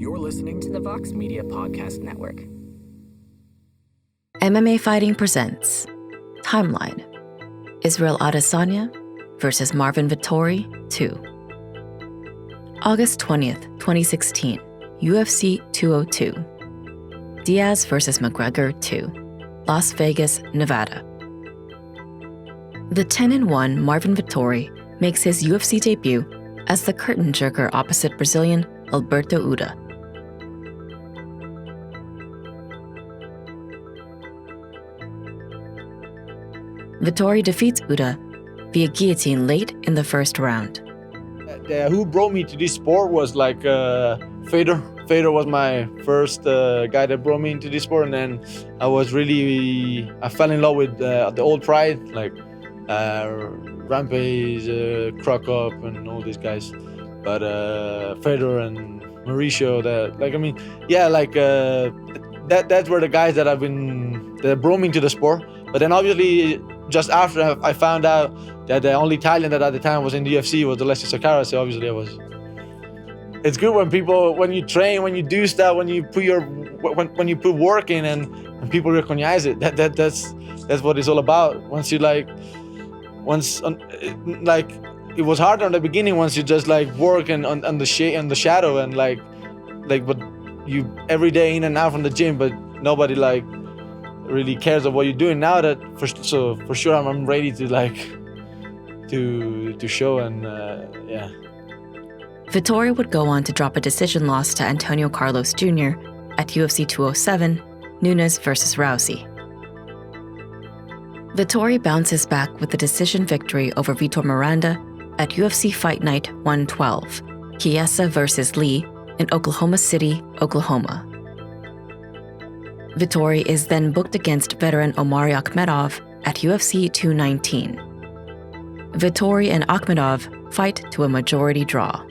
You're listening to the Vox Media Podcast Network. MMA Fighting presents Timeline: Israel Adesanya versus Marvin Vettori 2. August 20th, 2016, UFC 202. Diaz versus McGregor 2, Las Vegas, Nevada. The 10-1 Marvin Vettori makes his UFC debut as the curtain jerker opposite Brazilian Alberto Uda. Vettori defeats Uda via guillotine late in the first round. Who brought me to this sport was like Fedor. Fedor was my first guy that brought me into this sport, and then I fell in love with the old pride, like Rampage, Krokop, and all these guys. But Fedor and Mauricio, that's were the guys that brought me into the sport. But then obviously, just after I found out that the only Italian that at the time was in the UFC was Alessio Sakara, so obviously it's good when you train, when you do stuff, when you put work in and people recognize it. That's what it's all about. It was harder in the beginning once you just like work and on the shadow and but you every day in and out from the gym, but nobody like really cares of what you're doing. Now that for sure I'm ready to show and yeah. Vettori would go on to drop a decision loss to Antonio Carlos Jr. at UFC 207, Nunes versus Rousey. Vettori bounces back with a decision victory over Vitor Miranda at UFC Fight Night 112, Chiesa versus Lee in Oklahoma City, Oklahoma. Vettori is then booked against veteran Omari Akhmedov at UFC 219. Vettori and Akhmedov fight to a majority draw.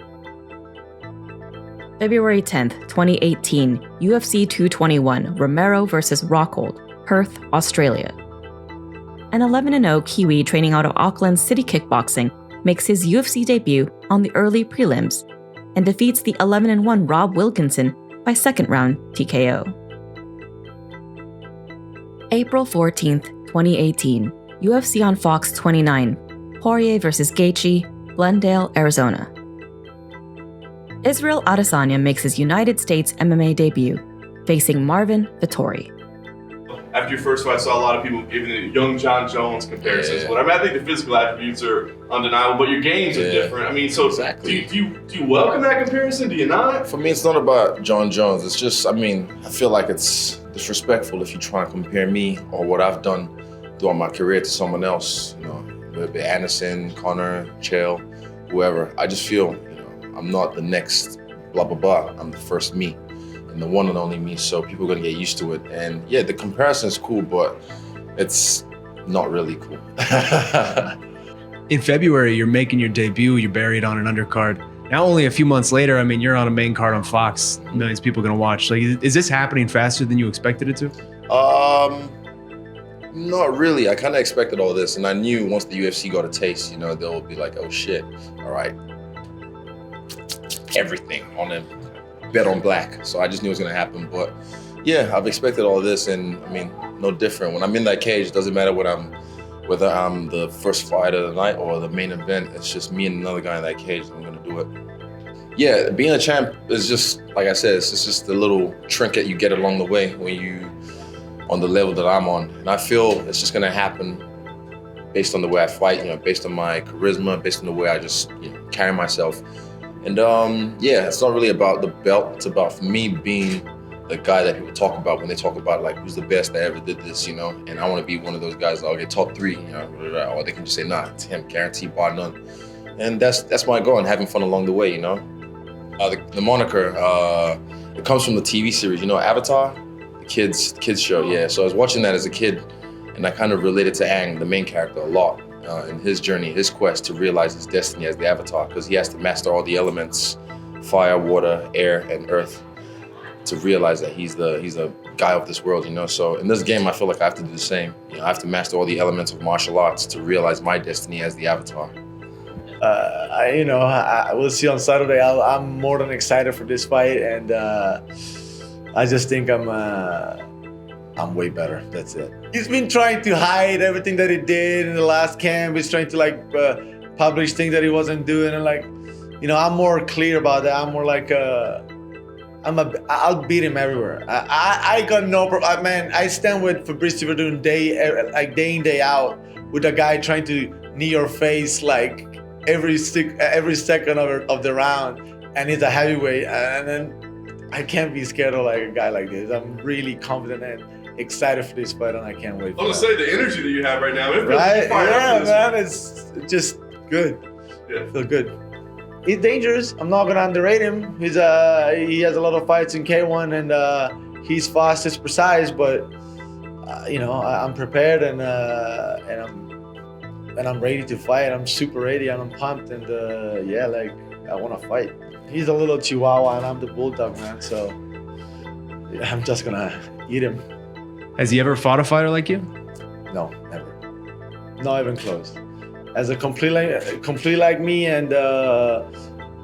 February 10th, 2018, UFC 221, Romero versus Rockhold, Perth, Australia. An 11-0 Kiwi training out of Auckland City Kickboxing makes his UFC debut on the early prelims and defeats the 11-1 Rob Wilkinson by second round TKO. April 14th, 2018, UFC on Fox 29, POIRIER versus GAETHJE, Glendale, Arizona. Israel Adesanya makes his United States MMA debut, facing Marvin Vettori. After your first fight, I saw a lot of people giving it young John Jones comparisons. Yeah. But I think the physical attributes are undeniable, but your games are different. I mean, so exactly. do you welcome that comparison? Do you not? For me, it's not about John Jones. It's just, I feel like it's disrespectful if you try and compare me or what I've done throughout my career to someone else, whether it be Anderson, Connor, Chael, whoever. I just feel, I'm not the next blah, blah, blah. I'm the first me and the one and only me. So people are gonna get used to it. And yeah, the comparison is cool, but it's not really cool. In February, you're making your debut, you're buried on an undercard. Now only a few months later, you're on a main card on Fox, millions of people are gonna watch. Like, is this happening faster than you expected it to? Not really. I kind of expected all this, and I knew once the UFC got a taste, they'll be like, oh shit, all right. Everything on them, bet on black. So I just knew it was gonna happen. But yeah, I've expected all this, and no different. When I'm in that cage, it doesn't matter whether I'm the first fight of the night or the main event. It's just me and another guy in that cage, and I'm gonna do it. Yeah, being a champ is just, like I said, it's just a little trinket you get along the way when you on the level that I'm on. And I feel it's just gonna happen based on the way I fight, based on my charisma, based on the way I just carry myself. And yeah, it's not really about the belt. It's about me being the guy that people talk about when they talk about like who's the best that ever did this, And I want to be one of those guys that'll get top 3, or they can just say, nah, it's him, guaranteed, bar none. And that's my goal, and having fun along the way, The moniker, it comes from the TV series, Avatar, the kids show, yeah. So I was watching that as a kid, and I kind of related to Aang, the main character, a lot. In his journey, his quest to realize his destiny as the Avatar, because he has to master all the elements, fire, water, air, and earth, to realize that he's a guy of this world, So in this game, I feel like I have to do the same. I have to master all the elements of martial arts to realize my destiny as the Avatar. We'll see on Saturday. I'm more than excited for this fight, and I just think I'm way better. That's it. He's been trying to hide everything that he did in the last camp. He's trying to publish things that he wasn't doing, and I'm more clear about that. I'm more like I'll beat him everywhere. I got no problem. Man, I stand with Fabrice Verdun day in, day out with a guy trying to knee your face like every second of the round, and he's a heavyweight, and then I can't be scared of like a guy like this. I'm really confident and excited for this fight, and I can't wait. I was gonna say the energy that you have right now, right? Yeah, man, it's just good. Yeah, feel good. He's dangerous. I'm not gonna underrate him. He has a lot of fights in K1, and he's fast, he's precise. But I'm prepared, and I'm ready to fight. I'm super ready, and I'm pumped, and I want to fight. He's a little Chihuahua, and I'm the bulldog, man. So I'm just gonna eat him. Has he ever fought a fighter like you? No, never. Not even close. As a complete like me, and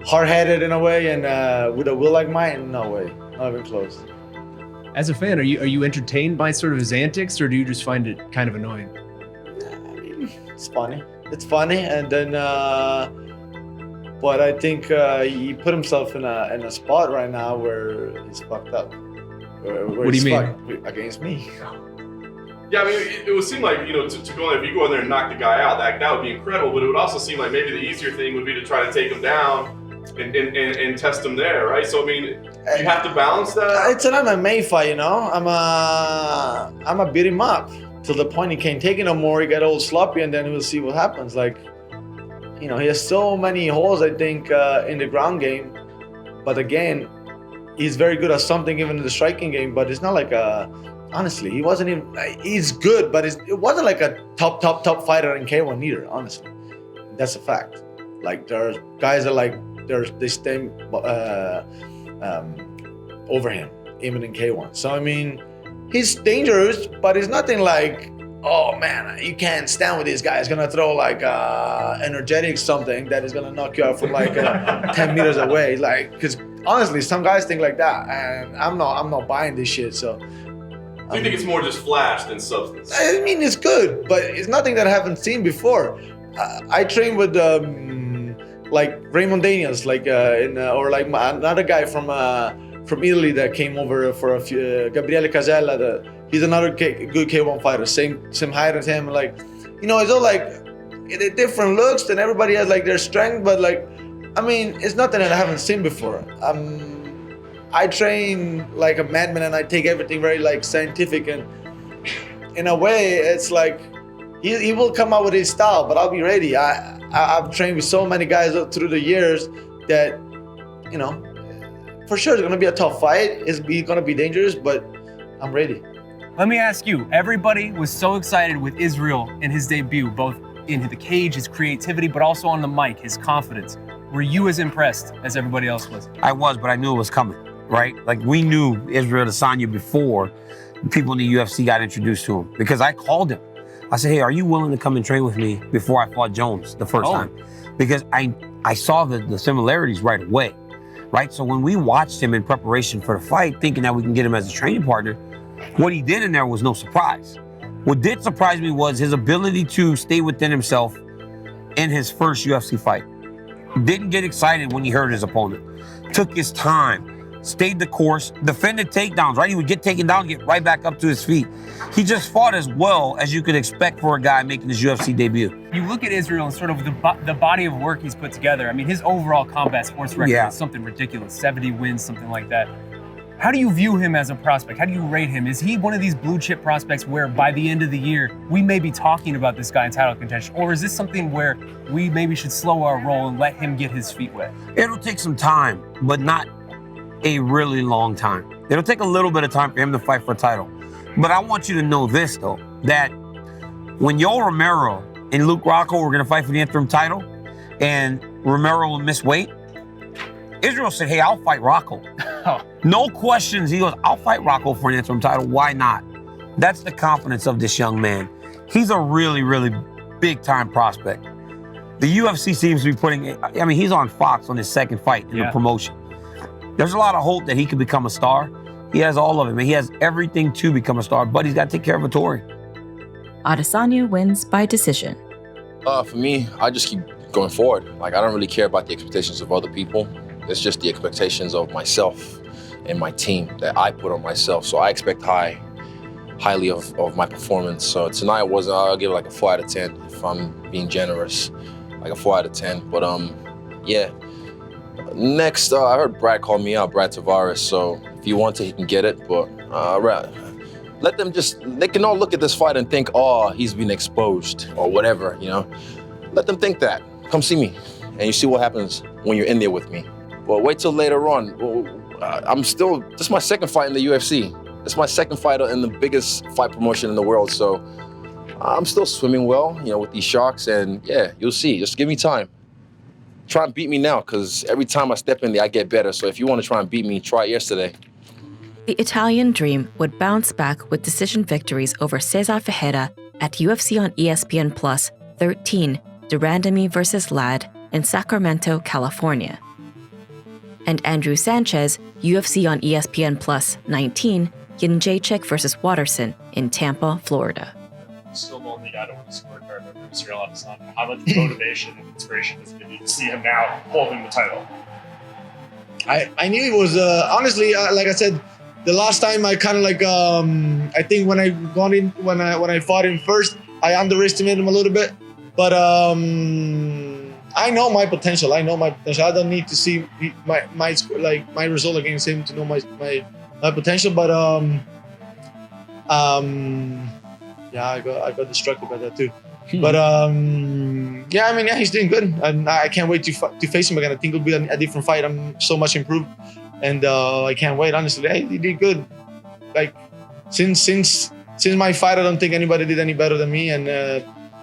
hard-headed in a way, and with a will like mine, no way, not even close. As a fan, are you entertained by sort of his antics, or do you just find it kind of annoying? I mean, it's funny. It's funny, and then, but I think he put himself in a spot right now where he's fucked up. What do you mean? Against me. Yeah, I mean, it would seem like, to go in, if you go in there and knock the guy out, that would be incredible, but it would also seem like maybe the easier thing would be to try to take him down and test him there, right? So, I mean, you have to balance that. It's an MMA fight, I'm a beat him up till the point he can't take it no more. He got old sloppy, and then we'll see what happens. Like, he has so many holes, I think, in the ground game. But again, he's very good at something, even in the striking game, but it's not like honestly, he wasn't even, he's good, but it wasn't like a top fighter in K1 either, honestly. That's a fact. Like, there are guys that they stand over him, even in K1. So, I mean, he's dangerous, but it's nothing like, oh man, you can't stand with this guy. He's gonna throw like energetic something that is gonna knock you out from like 10 meters away. Like, because honestly, some guys think like that, and I'm not buying this shit. So you think it's more just flash than substance? I mean, it's good, but it's nothing that I haven't seen before. I trained with like Raymond Daniels, like or like another guy from Italy that came over for a few, Gabriele Casella. He's another good K1 fighter, same height as him. Like, it's all like different looks, and everybody has like their strength. But like, I mean, it's nothing that I haven't seen before. I train like a madman, and I take everything very like scientific, and in a way, it's like he will come out with his style, but I'll be ready. I've trained with so many guys through the years that, for sure it's gonna be a tough fight. It's gonna be dangerous, but I'm ready. Let me ask you, everybody was so excited with Israel in his debut, both in the cage, his creativity, but also on the mic, his confidence. Were you as impressed as everybody else was? I was, but I knew it was coming, right? Like, we knew Israel Adesanya before people in the UFC got introduced to him, because I called him. I said, hey, are you willing to come and train with me before I fought Jones the first time? Because I saw the similarities right away, right? So when we watched him in preparation for the fight, thinking that we can get him as a training partner, what he did in there was no surprise. What did surprise me was his ability to stay within himself in his first UFC fight. Didn't get excited when he hurt his opponent. Took his time, stayed the course, defended takedowns, right? He would get taken down, get right back up to his feet. He just fought as well as you could expect for a guy making his UFC debut. You look at Israel and sort of the body of work he's put together. I mean, his overall combat sports record is something ridiculous, 70 wins, something like that. How do you view him as a prospect? How do you rate him? Is he one of these blue chip prospects where by the end of the year, we may be talking about this guy in title contention? Or is this something where we maybe should slow our roll and let him get his feet wet? It'll take some time, but not a really long time. It'll take a little bit of time for him to fight for a title. But I want you to know this, though, that when Romero and Luke Rockhold were gonna fight for the interim title, and Romero will miss weight, Israel said, hey, I'll fight Rockhold. No questions. He goes, I'll fight Rockhold for an interim title. Why not? That's the confidence of this young man. He's a really, really big-time prospect. The UFC seems to be putting, I mean, he's on Fox on his second fight in the promotion. There's a lot of hope that he could become a star. He has all of it, man. He has everything to become a star, but he's got to take care of Vettori. Adesanya wins by decision. For me, I just keep going forward. Like, I don't really care about the expectations of other people. It's just the expectations of myself and my team that I put on myself. So I expect highly of my performance. So tonight I'll give it like a 4 out of 10 if I'm being generous, like a 4 out of 10. But yeah. Next, I heard Brad call me out, Brad Tavares. So if he wants it, he can get it. But let them they can all look at this fight and think, oh, he's been exposed or whatever, you know. Let them think that. Come see me and you see what happens when you're in there with me. But wait till later on. This is my second fight in the UFC. It's my second fight in the biggest fight promotion in the world. So I'm still swimming well, you know, with these sharks. And yeah, you'll see. Just give me time. Try and beat me now, because every time I step in there, I get better. So if you want to try and beat me, try it yesterday. The Italian Dream would bounce back with decision victories over Cesar Ferreira at UFC on ESPN Plus 13, Durandamy vs. Ladd in Sacramento, California. And Andrew Sanchez, UFC on ESPN Plus 19, Jędrzejczyk vs. Watterson in Tampa, Florida. Still the only guy to win the scorecard over Israel Adesanya. How much motivation and inspiration does it give you to see him now holding the title? I knew it was, honestly, like I said, the last time I kind of like, I think when I fought him first, I underestimated him a little bit. But I know my potential. I don't need to see my result against him to know my potential. But yeah, I got distracted by that too. But yeah, I mean, yeah, he's doing good, and I can't wait to face him again. I think it'll be a different fight. I'm so much improved, and I can't wait. Honestly, hey, he did good. Like since my fight, I don't think anybody did any better than me, and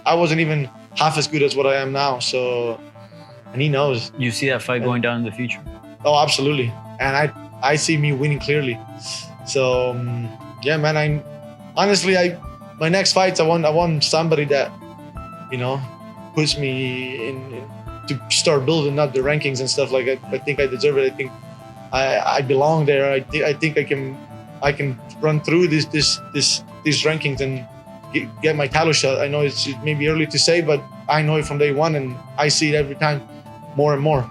I wasn't even half as good as what I am now. So, and he knows. You see that fight going down in the future? Oh, absolutely, and I see me winning clearly. So yeah, man, my next fights, I want somebody that, you know, puts me in to start building up the rankings and stuff like that. I think I deserve it. I think I belong there. I think I can run through these rankings and get my title shot. I know it's maybe early to say, but I know it from day one, and I see it every time, more and more.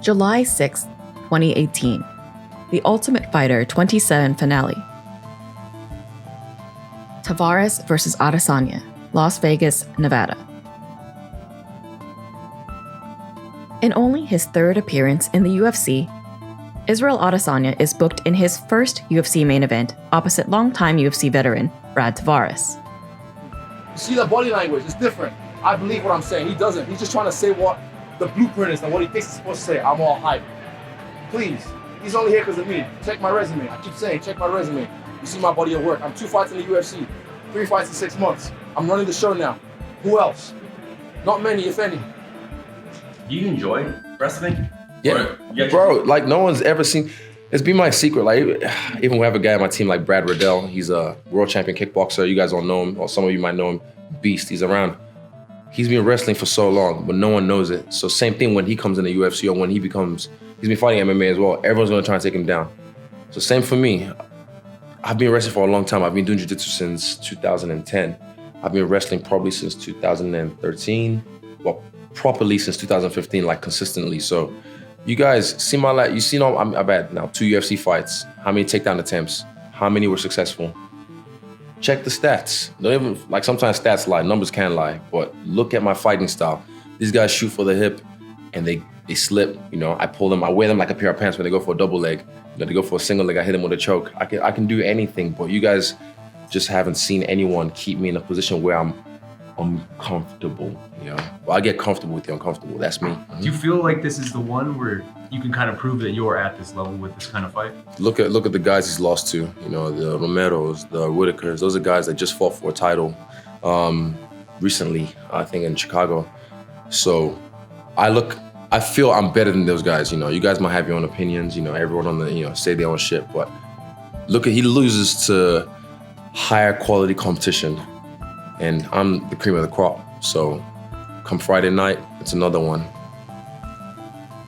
July 6, 2018, The Ultimate Fighter 27 finale. Tavares vs. Adesanya, Las Vegas, Nevada. In only his third appearance in the UFC, Israel Adesanya is booked in his first UFC main event opposite longtime UFC veteran Brad Tavares. You see the body language, it's different. I believe what I'm saying. He doesn't. He's just trying to say what the blueprint is and what he thinks he's supposed to say. I'm all hype. Please, he's only here because of me. Check my resume. I keep saying, check my resume. You see my body of work. I'm 2 fights in the UFC, 3 fights in 6 months. I'm running the show now. Who else? Not many, if any. Do you enjoy wrestling? Yeah, bro, like no one's ever seen. It's been my secret. Like, even we have a guy on my team like Brad Riddell. He's a world champion kickboxer. You guys don't know him, or some of you might know him. Beast, he's around. He's been wrestling for so long, but no one knows it. So same thing when he comes in the UFC or when he's been fighting MMA as well. Everyone's gonna try and take him down. So same for me. I've been wrestling for a long time. I've been doing jiu-jitsu since 2010. I've been wrestling probably since 2013. Well, properly since 2015, like consistently. So you guys see my life. You seen all, I've had now 2 UFC fights. How many takedown attempts? How many were successful? Check the stats. Don't even, like sometimes stats lie, numbers can lie, but look at my fighting style. These guys shoot for the hip and they slip, you know, I pull them, I wear them like a pair of pants when they go for a double leg. You know, they go for a single leg, I hit them with a choke. I can do anything, but you guys just haven't seen anyone keep me in a position where I'm uncomfortable, you know. Well, I get comfortable with the uncomfortable, that's me. Do you feel like this is the one where you can kind of prove that you're at this level with this kind of fight? Look at the guys he's lost to, you know, the Romeros, the Whitakers. Those are guys that just fought for a title recently, I think in Chicago. So I feel I'm better than those guys, you know. You guys might have your own opinions, you know, everyone on the, you know, say their own shit, but look at, he loses to higher quality competition and I'm the cream of the crop. So come Friday night, it's another one.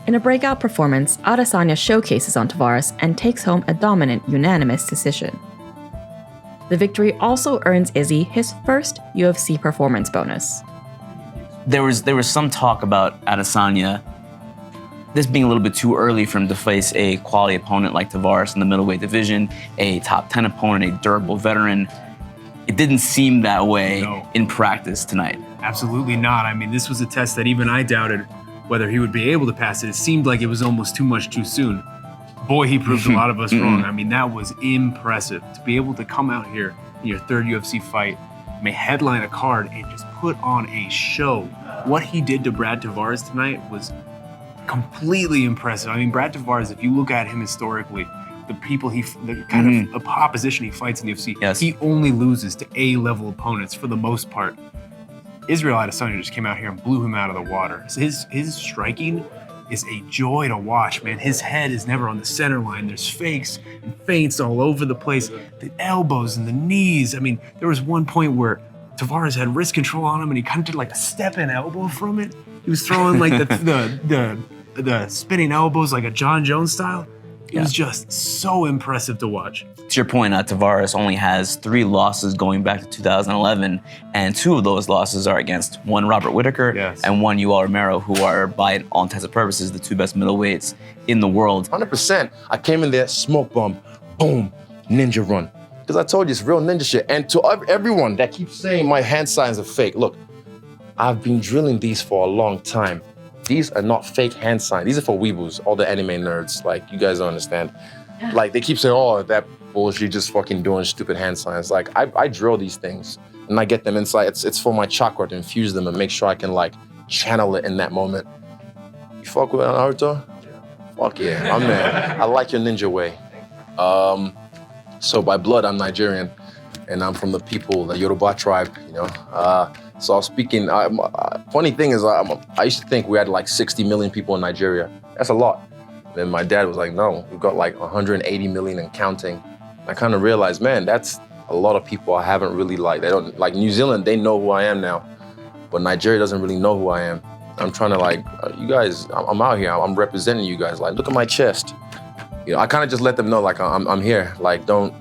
In a breakout performance, Adesanya showcases on Tavares and takes home a dominant unanimous decision. The victory also earns Izzy his first UFC performance bonus. There was some talk about Adesanya, this being a little bit too early for him to face a quality opponent like Tavares in the middleweight division, a top 10 opponent, a durable veteran. It didn't seem that way in practice tonight. Absolutely not. I mean, this was a test that even I doubted whether he would be able to pass it. It seemed like it was almost too much too soon. Boy, he proved a lot of us wrong. I mean, that was impressive. To be able to come out here in your third UFC fight, may headline a card and just put on a show. What he did to Brad Tavares tonight was completely impressive. I mean, Brad Tavares, if you look at him historically, the kind of opposition he fights in the UFC, he only loses to A-level opponents for the most part. Israel Adesanya just came out here and blew him out of the water. So his striking is a joy to watch, man. His head is never on the center line. There's fakes and feints all over the place. The elbows and the knees. I mean, there was one point where Tavares had wrist control on him and he kind of did like a step-in elbow from it. He was throwing like the spinning elbows like a John Jones style. It was just so impressive to watch. To your point, Tavares only has 3 losses going back to 2011, and 2 of those losses are against one Robert Whittaker and one Romero, who are, by all intents and purposes, the 2 best middleweights in the world. 100%. I came in there, smoke bomb, boom, ninja run. Because I told you, it's real ninja shit. And to everyone that keeps saying my hand signs are fake, look, I've been drilling these for a long time. These are not fake hand signs. These are for weeboos, all the anime nerds. Like, you guys don't understand. Like, they keep saying, oh, that bullshit, just fucking doing stupid hand signs. Like, I drill these things and I get them inside. It's for my chakra to infuse them and make sure I can, like, channel it in that moment. You fuck with Naruto? Fuck yeah, I'm there. I like your ninja way. So by blood, I'm Nigerian, and I'm from the people, the Yoruba tribe, you know. So I was speaking, funny thing is, I used to think we had like 60 million people in Nigeria. That's a lot. Then my dad was like, no, we've got like 180 million and counting. I kind of realized, man, that's a lot of people I haven't really they don't, like New Zealand, they know who I am now, but Nigeria doesn't really know who I am. I'm trying to you guys, I'm out here, I'm representing you guys, like, look at my chest. You know, I kind of just let them know, like, I'm here, like, don't,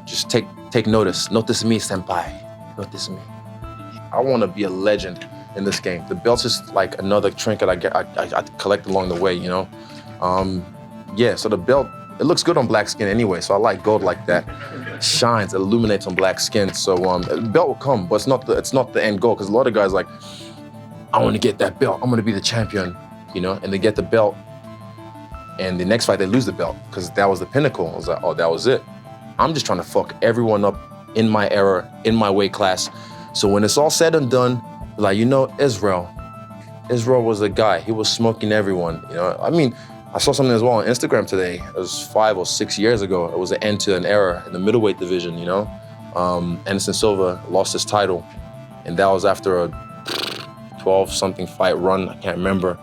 just take notice. Notice me, senpai, notice me. I want to be a legend in this game. The belt's just like another trinket I collect along the way, you know? Yeah, so the belt, it looks good on black skin anyway, so I like gold like that. It shines, it illuminates on black skin, so the belt will come, but it's not the end goal, because a lot of guys like, I want to get that belt, I'm going to be the champion, you know? And they get the belt, and the next fight they lose the belt, because that was the pinnacle. I was like, oh, that was it. I'm just trying to fuck everyone up in my era, in my weight class. So when it's all said and done, like, you know, Israel was a guy. He was smoking everyone, you know? I mean, I saw something as well on Instagram today. It was 5 or 6 years ago. It was an end to an era in the middleweight division, you know? Anderson Silva lost his title, and that was after a 12-something fight run. I can't remember.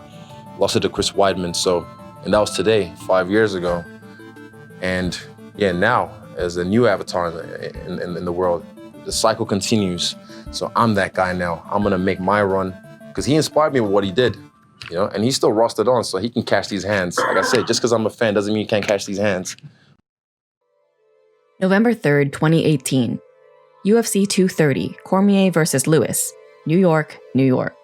Lost it to Chris Weidman. So, and that was today, 5 years ago. And yeah, now, as a new avatar in the world, the cycle continues. So I'm that guy now. I'm gonna make my run, because he inspired me with what he did, you know, and he's still rostered on, so he can catch these hands. Like I said, just because I'm a fan doesn't mean you can't catch these hands. November 3rd, 2018. UFC 230, Cormier versus Lewis, New York, New York.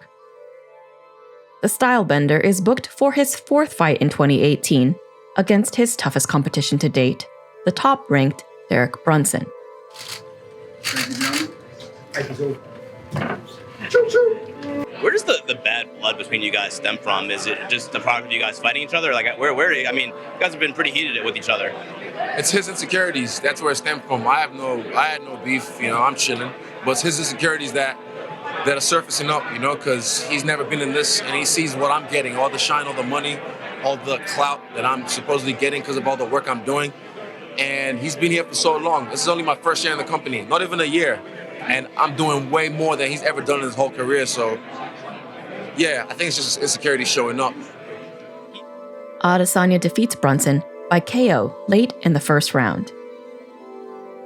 The Stylebender is booked for his 4th fight in 2018 against his toughest competition to date, the top-ranked Derek Brunson. Where does the bad blood between you guys stem from? Is it just the product of you guys fighting each other? Like, where? I mean, you guys have been pretty heated with each other. It's his insecurities. That's where it stemmed from. I had no beef. You know, I'm chilling. But it's his insecurities that are surfacing up. You know, because he's never been in this, and he sees what I'm getting, all the shine, all the money, all the clout that I'm supposedly getting because of all the work I'm doing. And he's been here for so long. This is only my 1st year in the company, not even a year. And I'm doing way more than he's ever done in his whole career. So, yeah, I think it's just insecurity showing up. Adesanya defeats Brunson by KO late in the 1st round.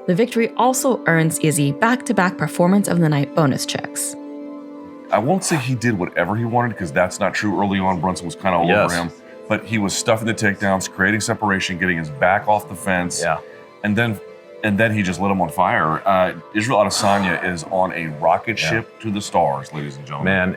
The victory also earns Izzy back-to-back Performance of the Night bonus checks. I won't say he did whatever he wanted, because that's not true. Early on, Brunson was kind of all over him. But he was stuffing the takedowns, creating separation, getting his back off the fence. Yeah. And then he just lit him on fire. Israel Adesanya is on a rocket ship to the stars, ladies and gentlemen. Man,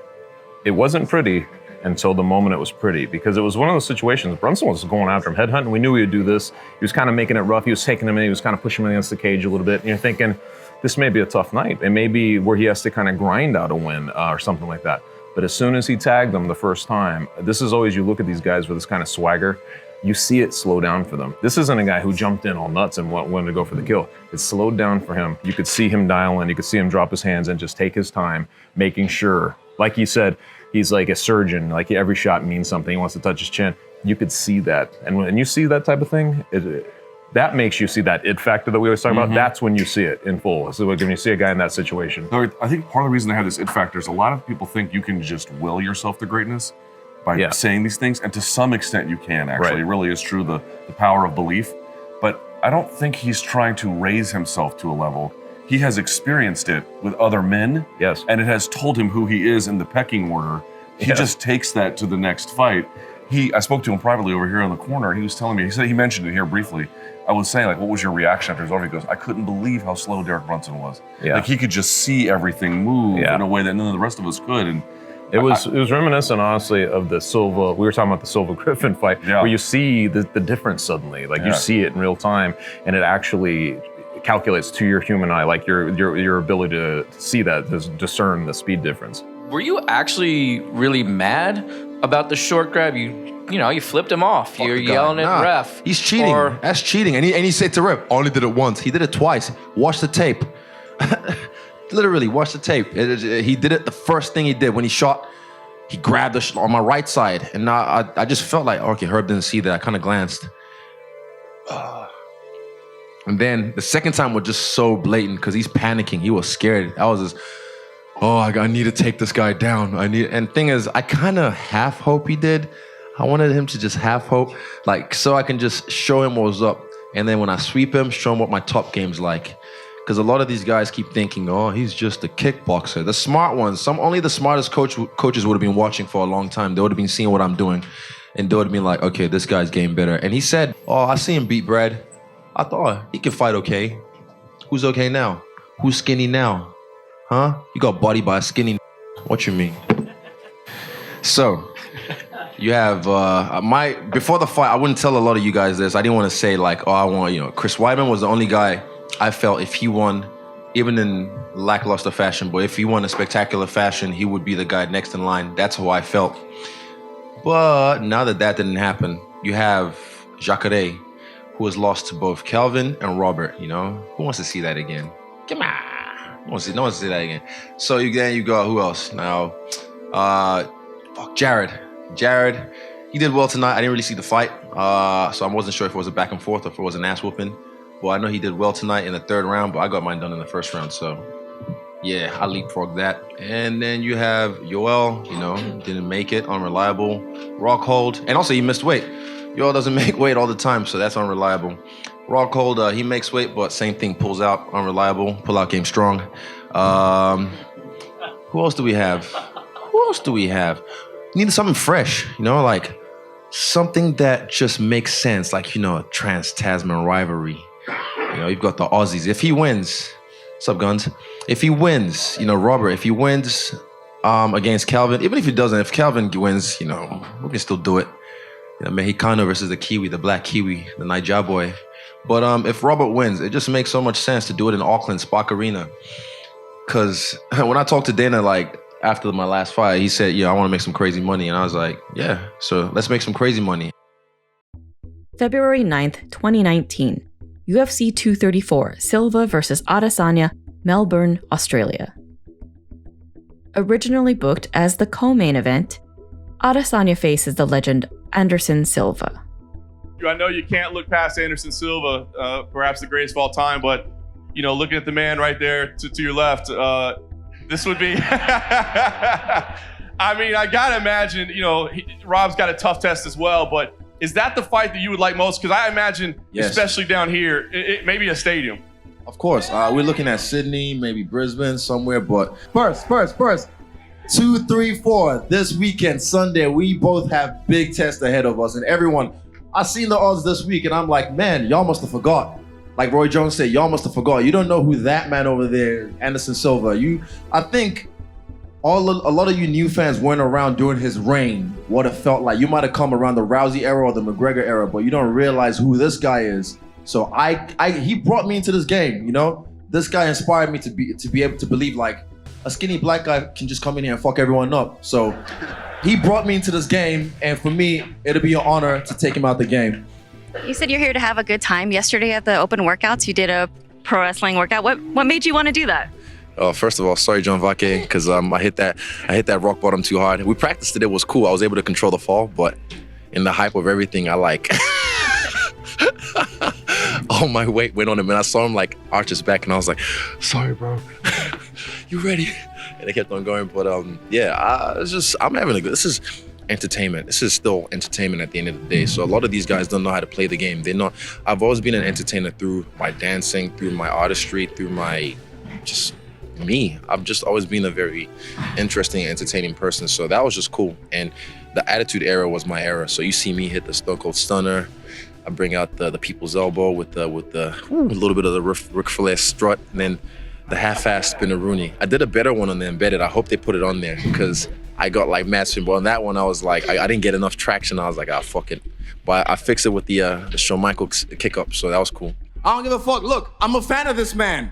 it wasn't pretty until the moment it was pretty, because it was one of those situations. Brunson was going after him, headhunting. We knew he would do this. He was kind of making it rough. He was taking him in. He was kind of pushing him against the cage a little bit. And you're thinking, this may be a tough night. It may be where he has to kind of grind out a win or something like that. But as soon as he tagged them the first time, this is always, you look at these guys with this kind of swagger, you see it slow down for them. This isn't a guy who jumped in all nuts and wanted to go for the kill. It slowed down for him. You could see him dial in. You could see him drop his hands and just take his time, making sure, like he said, he's like a surgeon. Like every shot means something. He wants to touch his chin. You could see that. And when you see that type of thing, that makes you see that it factor that we always talk about. That's when you see it in full. So when you see a guy in that situation. I think part of the reason they have this it factor is a lot of people think you can just will yourself to greatness by saying these things. And to some extent you can, actually. It really is true, the power of belief. But I don't think he's trying to raise himself to a level. He has experienced it with other men. Yes. And it has told him who he is in the pecking order. He just takes that to the next fight. I spoke to him privately over here in the corner, and he was telling me, he mentioned it here briefly. I was saying, like, what was your reaction after his over? He goes, I couldn't believe how slow Derek Brunson was. Yeah. Like, he could just see everything move in a way that none of the rest of us could. And it was reminiscent, honestly, of the Silva. We were talking about the Silva Griffin fight, where you see the difference suddenly. Like you see it in real time, and it actually calculates to your human eye, like your ability to see that, to discern the speed difference. Were you actually really mad about the short grab? You flipped him off. You're yelling at ref. He's cheating. That's cheating. And he said to ref, only did it once. He did it twice. Watch the tape. Literally, watch the tape. He did it the first thing he did when he shot. He grabbed on my right side. And I just felt like, okay, Herb didn't see that. I kind of glanced. And then the second time was just so blatant because he's panicking. He was scared. I was just, I need to take this guy down. And thing is, I kind of half hope he did. I wanted him to just half hope, like, so I can just show him what was up. And then when I sweep him, show him what my top game's like. Because a lot of these guys keep thinking, he's just a kickboxer. The smart ones, only the smartest coaches would have been watching for a long time. They would have been seeing what I'm doing. And they would have been like, okay, this guy's getting better. And he said, I see him beat Brad. I thought, he can fight okay. Who's okay now? Who's skinny now? Huh? You got bodied by a skinny. What you mean? So, you have, before the fight, I wouldn't tell a lot of you guys this. I didn't want to say like, Chris Weidman was the only guy I felt if he won, even in lackluster fashion, but if he won in spectacular fashion, he would be the guy next in line. That's how I felt. But now that didn't happen, you have Jacare, who has lost to both Kelvin and Robert, Who wants to see that again? Come on. No one wants to see that again. So you got, who else? Now, Jared, he did well tonight. I didn't really see the fight, so I wasn't sure if it was a back and forth or if it was an ass whooping. Well, I know he did well tonight in the third round, but I got mine done in the first round, so yeah, I leapfrogged that. And then you have Yoel, didn't make it, unreliable. Rockhold, and also he missed weight. Yoel doesn't make weight all the time, so that's unreliable. Rockhold, he makes weight, but same thing, pulls out, unreliable. Pull out game strong. Who else do we have? Need something fresh, like something that just makes sense, like, trans-Tasman rivalry. You've got the Aussies. If he wins, what's up, Guns? If he wins, Robert, if he wins against Calvin, even if he doesn't, if Calvin wins, we can still do it. Mexicano versus the Kiwi, the black Kiwi, the Niger boy. But if Robert wins, it just makes so much sense to do it in Auckland, Spark Arena. Because when I talked to Dana, like, after my last fight, he said, I want to make some crazy money. And I was like, yeah, so let's make some crazy money. February 9th, 2019. UFC 234, Silva versus Adesanya, Melbourne, Australia. Originally booked as the co-main event, Adesanya faces the legend Anderson Silva. I know you can't look past Anderson Silva, perhaps the greatest of all time, but, looking at the man right there to your left, this would be, I gotta imagine, Rob's got a tough test as well, but is that the fight that you would like most? Because I imagine, especially down here, it may be a stadium. Of course, we're looking at Sydney, maybe Brisbane, somewhere, but Spurs. 2, 3, 4. This weekend, Sunday, we both have big tests ahead of us. And everyone, I seen the odds this week and I'm like, man, y'all must have forgot. Like Roy Jones said, y'all must have forgot. You don't know who that man over there, Anderson Silva. I think a lot of you new fans weren't around during his reign, what it felt like. You might have come around the Rousey era or the McGregor era, but you don't realize who this guy is. So he brought me into this game, you know? This guy inspired me to be able to believe like a skinny black guy can just come in here and fuck everyone up. So he brought me into this game, and for me, it'll be an honor to take him out the game. You said you're here to have a good time. Yesterday at the open workouts, you did a pro wrestling workout. What made you want to do that? First of all, sorry, John Vake, because I hit that rock bottom too hard. We practiced it; it was cool. I was able to control the fall, but in the hype of everything, I like all my weight went on him, and I saw him like arch his back, and I was like, "Sorry, bro, you ready?" And I kept on going, but I'm having a good. This is entertainment. This is still entertainment at the end of the day. So a lot of these guys don't know how to play the game. I've always been an entertainer through my dancing, through my artistry, through my me. I've just always been a very interesting, entertaining person. So that was just cool. And the Attitude Era was my era. So you see me hit the Stone Cold Stunner. I bring out the People's Elbow with the little bit of the Ric Flair strut, and then the half-assed Spinneroonie. I did a better one on the embedded. I hope they put it on there because I got like mad spin. But on that one, I was like, I didn't get enough traction. I was like, fuck it. But I fixed it with the Shawn Michaels kick up, so that was cool. I don't give a fuck. Look, I'm a fan of this man.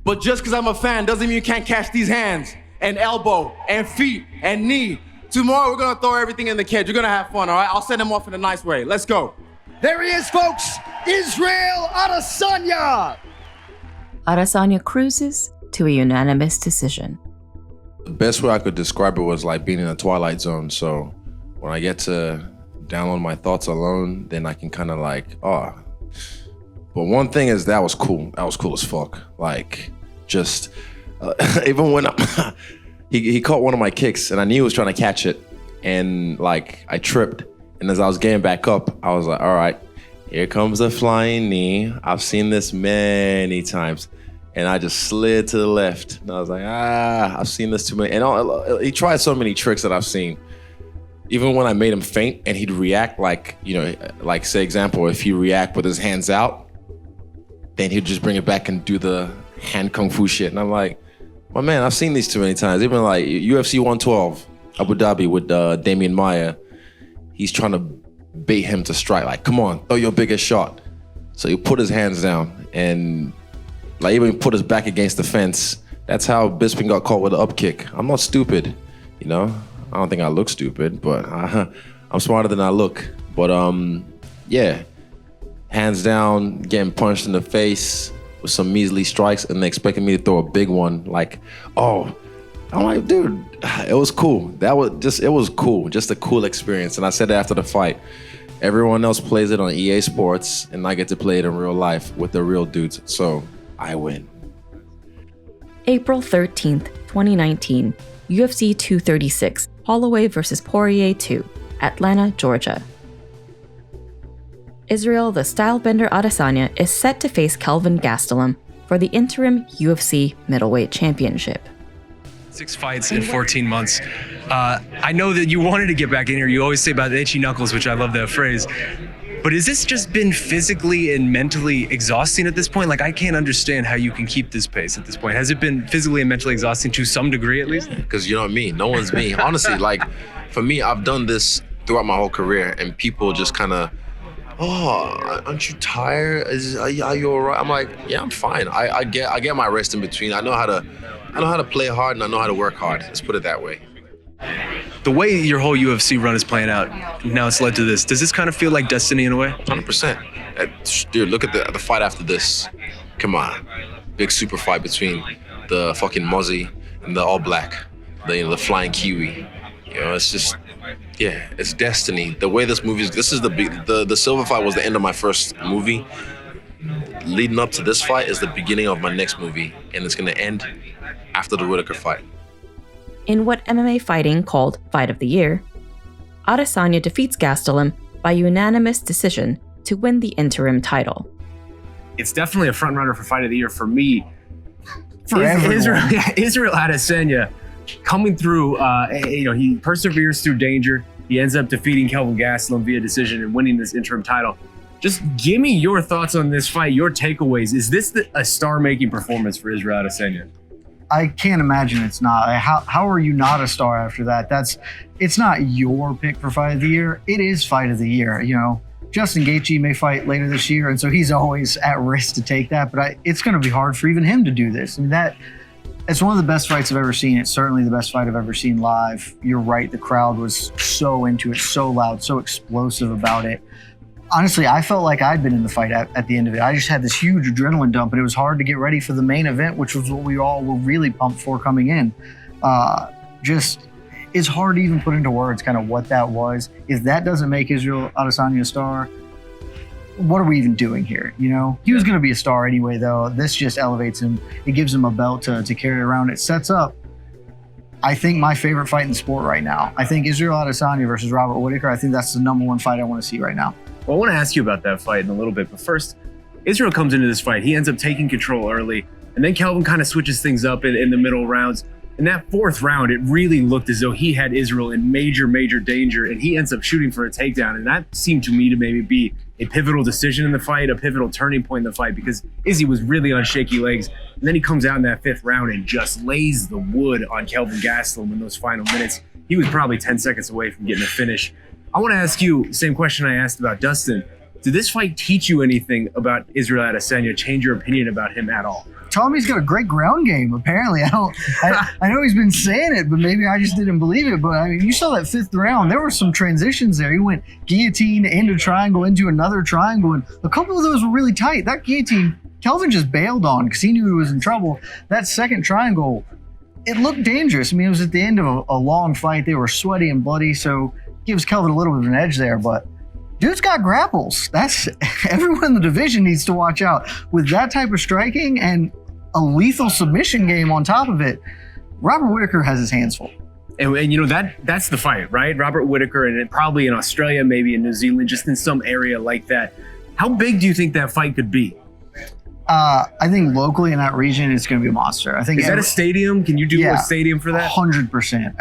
But just because I'm a fan doesn't mean you can't catch these hands and elbow and feet and knee. Tomorrow, we're going to throw everything in the cage. We're going to have fun, all right? I'll send him off in a nice way. Let's go. There he is, folks. Israel Adesanya. Adesanya cruises to a unanimous decision. The best way I could describe it was like being in a twilight zone. So when I get to download my thoughts alone, then I can kind of like, But one thing is that was cool. That was cool as fuck. Like, just even when he caught one of my kicks and I knew he was trying to catch it, and like I tripped, and as I was getting back up, I was like, all right, here comes the flying knee. I've seen this many times. And I just slid to the left. And I was like, I've seen this too many. And he tried so many tricks that I've seen. Even when I made him faint and he'd react like, like say example, if he react with his hands out, then he'd just bring it back and do the hand kung fu shit. And I'm like, well, man, I've seen these too many times. Even like UFC 112, Abu Dhabi with Damian Maia. He's trying to bait him to strike. Like, come on, throw your biggest shot. So he put his hands down and like even put his back against the fence. That's how Bisping got caught with an up kick. I'm not stupid, I don't think I look stupid, but I'm smarter than I look. But yeah, hands down, getting punched in the face with some measly strikes, and they expected me to throw a big one. Like, I'm like, dude, it was cool. It was cool, just a cool experience. And I said that after the fight. Everyone else plays it on EA Sports, and I get to play it in real life with the real dudes. So I win. April 13th, 2019, UFC 236, Holloway vs. Poirier 2, Atlanta, Georgia. Israel the Stylebender Adesanya is set to face Kelvin Gastelum for the interim UFC middleweight championship. 6 fights in 14 months. I know that you wanted to get back in here. You always say about the itchy knuckles, which I love that phrase. But has this just been physically and mentally exhausting at this point? Like, I can't understand how you can keep this pace at this point. Has it been physically and mentally exhausting to some degree at least? Because you know what I mean? No one's me. Honestly, like, for me, I've done this throughout my whole career, and people just kind of, aren't you tired? Are you all right? I'm like, yeah, I'm fine. I get my rest in between. I know how to play hard, and I know how to work hard. Let's put it that way. The way your whole UFC run is playing out, now it's led to this. Does this kind of feel like destiny in a way? 100%. Dude, look at the fight after this. Come on. Big super fight between the fucking Mozzie and the All Black, the flying Kiwi. It's just, yeah, it's destiny. The way this movie is, the Silva fight was the end of my first movie. Leading up to this fight is the beginning of my next movie, and it's gonna end after the Whitaker fight. In what MMA fighting called Fight of the Year, Adesanya defeats Gastelum by unanimous decision to win the interim title. It's definitely a front runner for Fight of the Year for me. For everyone. Israel Adesanya coming through, he perseveres through danger. He ends up defeating Kelvin Gastelum via decision and winning this interim title. Just give me your thoughts on this fight, your takeaways. Is this a star-making performance for Israel Adesanya? I can't imagine it's not. How are you not a star after that? It's not your pick for fight of the year. It is fight of the year. Justin Gaethje may fight later this year, and so he's always at risk to take that. But it's going to be hard for even him to do this. I mean, it's one of the best fights I've ever seen. It's certainly the best fight I've ever seen live. You're right. The crowd was so into it, so loud, so explosive about it. Honestly, I felt like I'd been in the fight at the end of it. I just had this huge adrenaline dump, and it was hard to get ready for the main event, which was what we all were really pumped for coming in. It's hard to even put into words kind of what that was. If that doesn't make Israel Adesanya a star, what are we even doing here? He was going to be a star anyway, though. This just elevates him. It gives him a belt to carry around. It sets up, I think, my favorite fight in the sport right now. I think Israel Adesanya versus Robert Whittaker, I think that's the #1 fight I want to see right now. Well, I want to ask you about that fight in a little bit, but first, Israel comes into this fight. He ends up taking control early, and then Kelvin kind of switches things up in the middle rounds. In that 4th round, it really looked as though he had Israel in major, major danger, and he ends up shooting for a takedown, and that seemed to me to maybe be a pivotal decision in the fight, a pivotal turning point in the fight, because Izzy was really on shaky legs, and then he comes out in that 5th round and just lays the wood on Kelvin Gastelum in those final minutes. He was probably 10 seconds away from getting a finish. I want to ask you, same question I asked about Dustin. Did this fight teach you anything about Israel Adesanya, change your opinion about him at all? Tell me he's got a great ground game, apparently. I know he's been saying it, but maybe I just didn't believe it. But I mean, you saw that 5th round. There were some transitions there. He went guillotine into triangle into another triangle, and a couple of those were really tight. That guillotine, Kelvin just bailed on because he knew he was in trouble. That 2nd triangle, it looked dangerous. I mean, it was at the end of a long fight. They were sweaty and bloody, so gives Kelvin a little bit of an edge there, but dude's got grapples. Everyone in the division needs to watch out. With that type of striking and a lethal submission game on top of it, Robert Whittaker has his hands full. And that's the fight, right? Robert Whittaker, and probably in Australia, maybe in New Zealand, just in some area like that. How big do you think that fight could be? I think locally in that region, it's going to be a monster. I think is that a stadium? Can you do a stadium for that? 100%.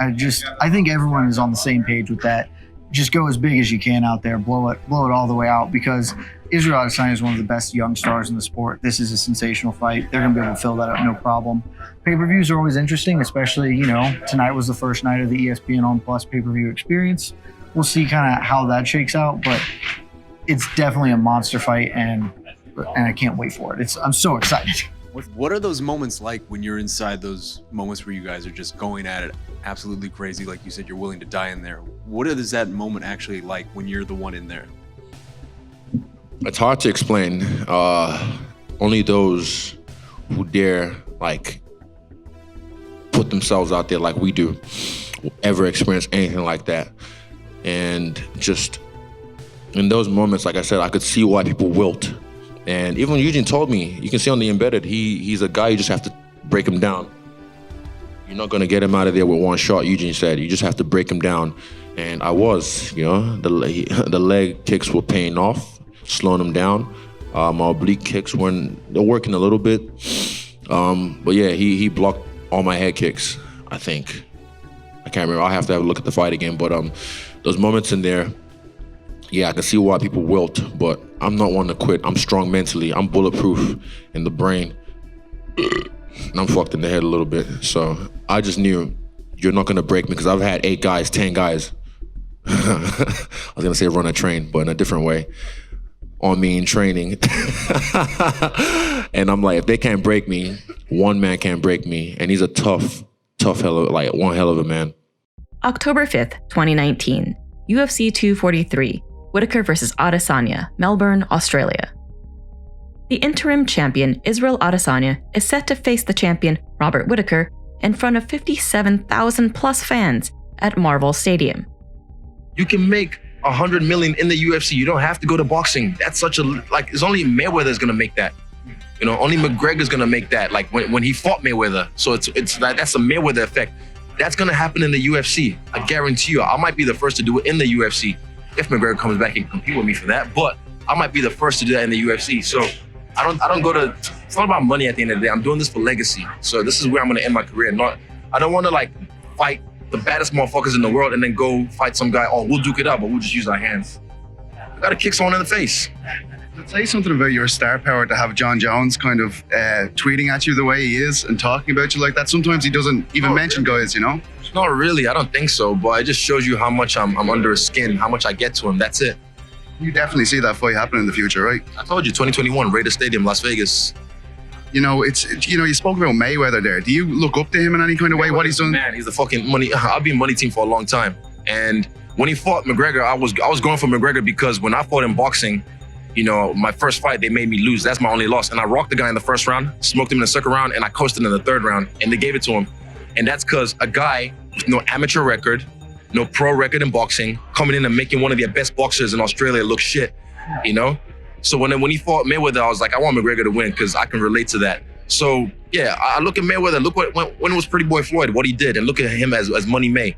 I think everyone is on the same page with that. Just go as big as you can out there, blow it all the way out, because Israel Adesanya is one of the best young stars in the sport. This is a sensational fight. They're going to be able to fill that up, no problem. Pay-per-views are always interesting, especially, tonight was the first night of the ESPN On Plus pay-per-view experience. We'll see kind of how that shakes out, but it's definitely a monster fight, and I can't wait for it. I'm so excited. What are those moments like when you're inside those moments where you guys are just going at it absolutely crazy? Like you said, you're willing to die in there. What is that moment actually like when you're the one in there? It's hard to explain. Only those who dare put themselves out there like we do will ever experience anything like that. And just in those moments, like I said, I could see why people wilt. And even Eugene told me, you can see on the embedded, he's a guy you just have to break him down. You're not gonna get him out of there with one shot, Eugene said. You just have to break him down. And I was, the leg kicks were paying off, slowing him down. My oblique kicks they're working a little bit. But yeah, he blocked all my head kicks, I think. I can't remember, I'll have to have a look at the fight again. But those moments in there, yeah, I can see why people wilt, but I'm not one to quit. I'm strong mentally. I'm bulletproof in the brain. And I'm fucked in the head a little bit. So I just knew you're not going to break me, because I've had 8 guys, 10 guys. I was going to say run a train, but in a different way. On me in training. And I'm like, if they can't break me, one man can't break me. And he's a tough one hell of a man. October 5th, 2019. UFC 243. Whittaker versus Adesanya, Melbourne, Australia. The interim champion, Israel Adesanya, is set to face the champion, Robert Whittaker, in front of 57,000 plus fans at Marvel Stadium. You can make $100 million in the UFC. You don't have to go to boxing. That's it's only Mayweather's gonna make that. Only McGregor's gonna make that. Like when he fought Mayweather. So that's a Mayweather effect. That's gonna happen in the UFC. I guarantee you. I might be the first to do it in the UFC. If McGregor comes back and compete with me for that, but I might be the first to do that in the UFC. So I don't go to, it's not about money at the end of the day. I'm doing this for legacy. So this is where I'm gonna end my career. I don't wanna fight the baddest motherfuckers in the world and then go fight some guy, oh, we'll duke it out, but we'll just use our hands. I gotta kick someone in the face. I'd say something about your star power to have John Jones kind of tweeting at you the way he is and talking about you like that. Sometimes he doesn't even mention guys, you know? Not really, I don't think so, but it just shows you how much I'm under his skin, how much I get to him, that's it. You definitely see that fight happen in the future, right? I told you, 2021, Raiders Stadium, Las Vegas. You know, you spoke about Mayweather there. Do you look up to him in any kind of way, what he's done? Man, he's the fucking money. I've been money team for a long time. And when he fought McGregor, I was going for McGregor because when I fought in boxing, you know, my first fight, they made me lose. That's my only loss. And I rocked the guy in the first round, smoked him in the second round, and I coasted in the third round, and they gave it to him. And that's because a guy with no amateur record, no pro record in boxing, coming in and making one of the best boxers in Australia look shit, you know? So when he fought Mayweather, I was like, I want McGregor to win because I can relate to that. So yeah, I look at Mayweather, look when it was Pretty Boy Floyd, what he did, and look at him as Money May.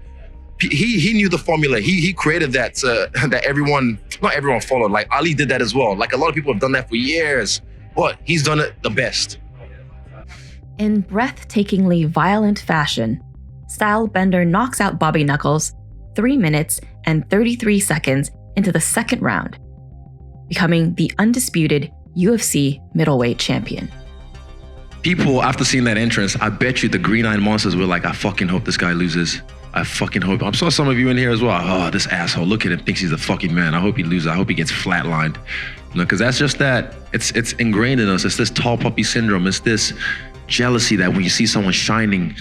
He knew the formula. He created that that not everyone followed. Like Ali did that as well. Like a lot of people have done that for years, but he's done it the best. In breathtakingly violent fashion, Stylebender knocks out Bobby Knuckles 3 minutes and 33 seconds into the second round, becoming the undisputed UFC middleweight champion. People, after seeing that entrance, I bet you the green-eyed monsters were like, I fucking hope this guy loses. I fucking hope. I'm sure some of you in here as well. Oh, this asshole, look at him, thinks he's the fucking man. I hope he loses. I hope he gets flatlined. You know, because that's just that. It's ingrained in us. It's this tall puppy syndrome. It's this jealousy that when you see someone shining,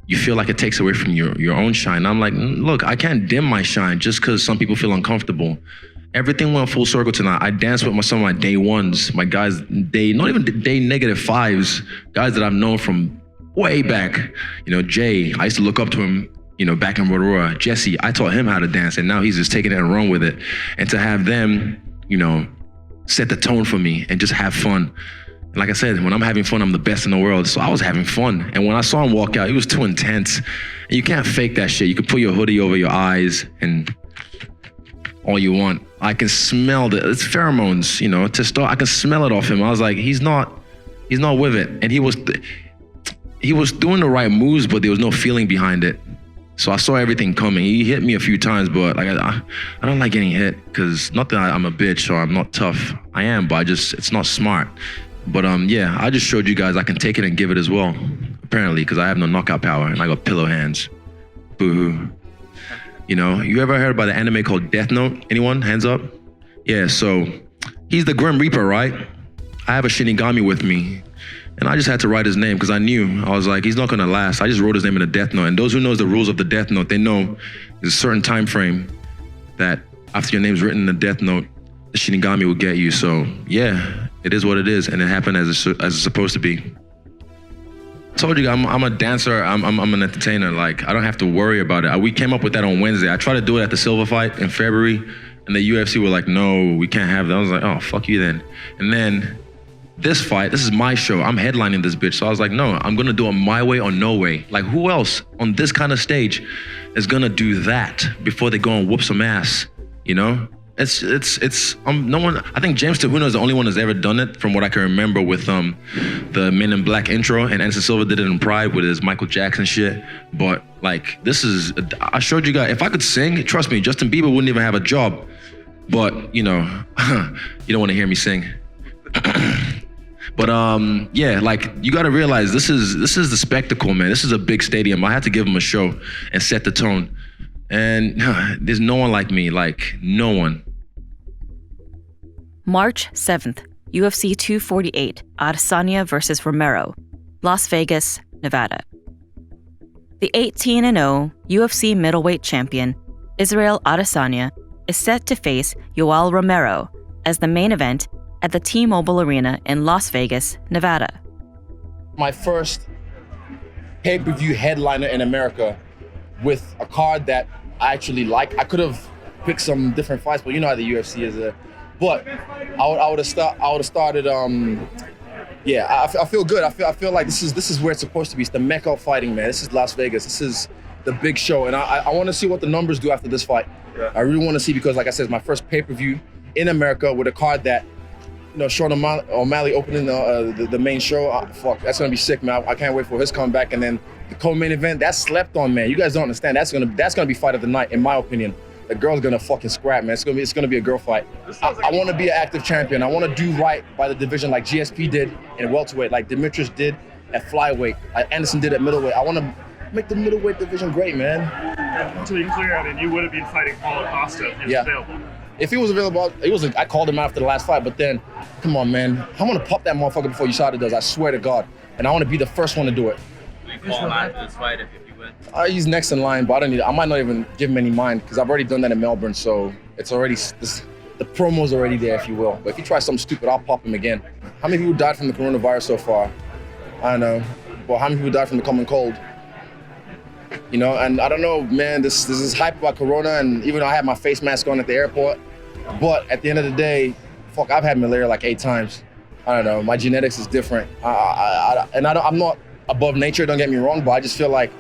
you feel like it takes away from your own shine. I'm like, look, I can't dim my shine just because some people feel uncomfortable. Everything went full circle tonight. I danced with some of my day ones, my guys, not even day -5s, guys that I've known from way back. You know, Jay, I used to look up to him, you know, back in Rotorua. Jesse, I taught him how to dance, and now he's just taking it and run with it. And to have them, you know, set the tone for me and just have fun. And like I said, when I'm having fun, I'm the best in the world. So I was having fun. And when I saw him walk out, he was too intense. And you can't fake that shit. You can put your hoodie over your eyes and all you want. I can smell it's pheromones, you know, I can smell it off him. I was like, he's not with it. And he was doing the right moves, but there was no feeling behind it. So I saw everything coming. He hit me a few times, but like I don't like getting hit because not that I'm a bitch or I'm not tough. I am, but it's not smart. But yeah, I just showed you guys I can take it and give it as well, apparently, because I have no knockout power and I got pillow hands. Boo-hoo. You know, you ever heard about the anime called Death Note? Anyone? Hands up? Yeah, so he's the Grim Reaper, right? I have a Shinigami with me, and I just had to write his name because I was like, he's not gonna last. I just wrote his name in the Death Note, and those who knows the rules of the Death Note, they know there's a certain time frame that after your name's written in the Death Note, the Shinigami will get you. So yeah, it is what it is, and it happened as it's supposed to be. I told you, I'm a dancer, I'm an entertainer. Like, I don't have to worry about it. We came up with that on Wednesday. I tried to do it at the Silva fight in February, and the UFC were like, no, we can't have that. I was like, oh, fuck you then. And then this fight, this is my show. I'm headlining this bitch. So I was like, no, I'm gonna do it my way or no way. Like, who else on this kind of stage is gonna do that before they go and whoop some ass, you know? No one. I think James Tahuno is the only one that's ever done it, from what I can remember, with the Men in Black intro, and Anderson Silva did it in Pride with his Michael Jackson shit. But like, I showed you guys. If I could sing, trust me, Justin Bieber wouldn't even have a job. But you know, you don't want to hear me sing. But yeah, like, you got to realize this is the spectacle, man. This is a big stadium. I had to give them a show and set the tone. And there's no one like me, like no one. March 7th, UFC 248, Adesanya versus Romero, Las Vegas, Nevada. The 18-0 UFC middleweight champion, Israel Adesanya, is set to face Yoel Romero as the main event at the T-Mobile Arena in Las Vegas, Nevada. My first pay-per-view headliner in America with a card that I actually like. I could have picked some different fights, but you know how the UFC is. But I would have started. Yeah, I feel good. I feel like this is where it's supposed to be. It's the Mecca of fighting, man. This is Las Vegas. This is the big show, and I want to see what the numbers do after this fight. Yeah. I really want to see, because, like I said, it's my first pay-per-view in America with a card that Sean O'Malley opening the main show. Fuck, that's gonna be sick, man. I can't wait for his comeback. And then the co-main event, that's slept on, man. You guys don't understand. That's gonna be fight of the night, in my opinion. The girl's gonna fucking scrap, man. It's gonna be a girl fight. I want to be an active champion. I want to do right by the division, like GSP did in welterweight, like Demetrius did at flyweight, like Anderson did at middleweight. I want to make the middleweight division great, man. And to be clear, I mean, you would have been fighting Paulo Costa if he was available. If he was available, I called him after the last fight, but then, come on, man. I want to pop that motherfucker before USADA does, I swear to God. And I want to be the first one to do it. Will you call him after this fight if you win? He's next in line, but I might not even give him any mind, because I've already done that in Melbourne, so it's already, the promo's already there, if you will. But if he tries something stupid, I'll pop him again. How many people died from the coronavirus so far? I don't know. But how many people died from the common cold? You know, and I don't know, man, this is hype about Corona, and even though I had my face mask on at the airport, but at the end of the day, fuck, I've had malaria like 8 times. I don't know, my genetics is different. I'm not above nature, don't get me wrong, but I just feel like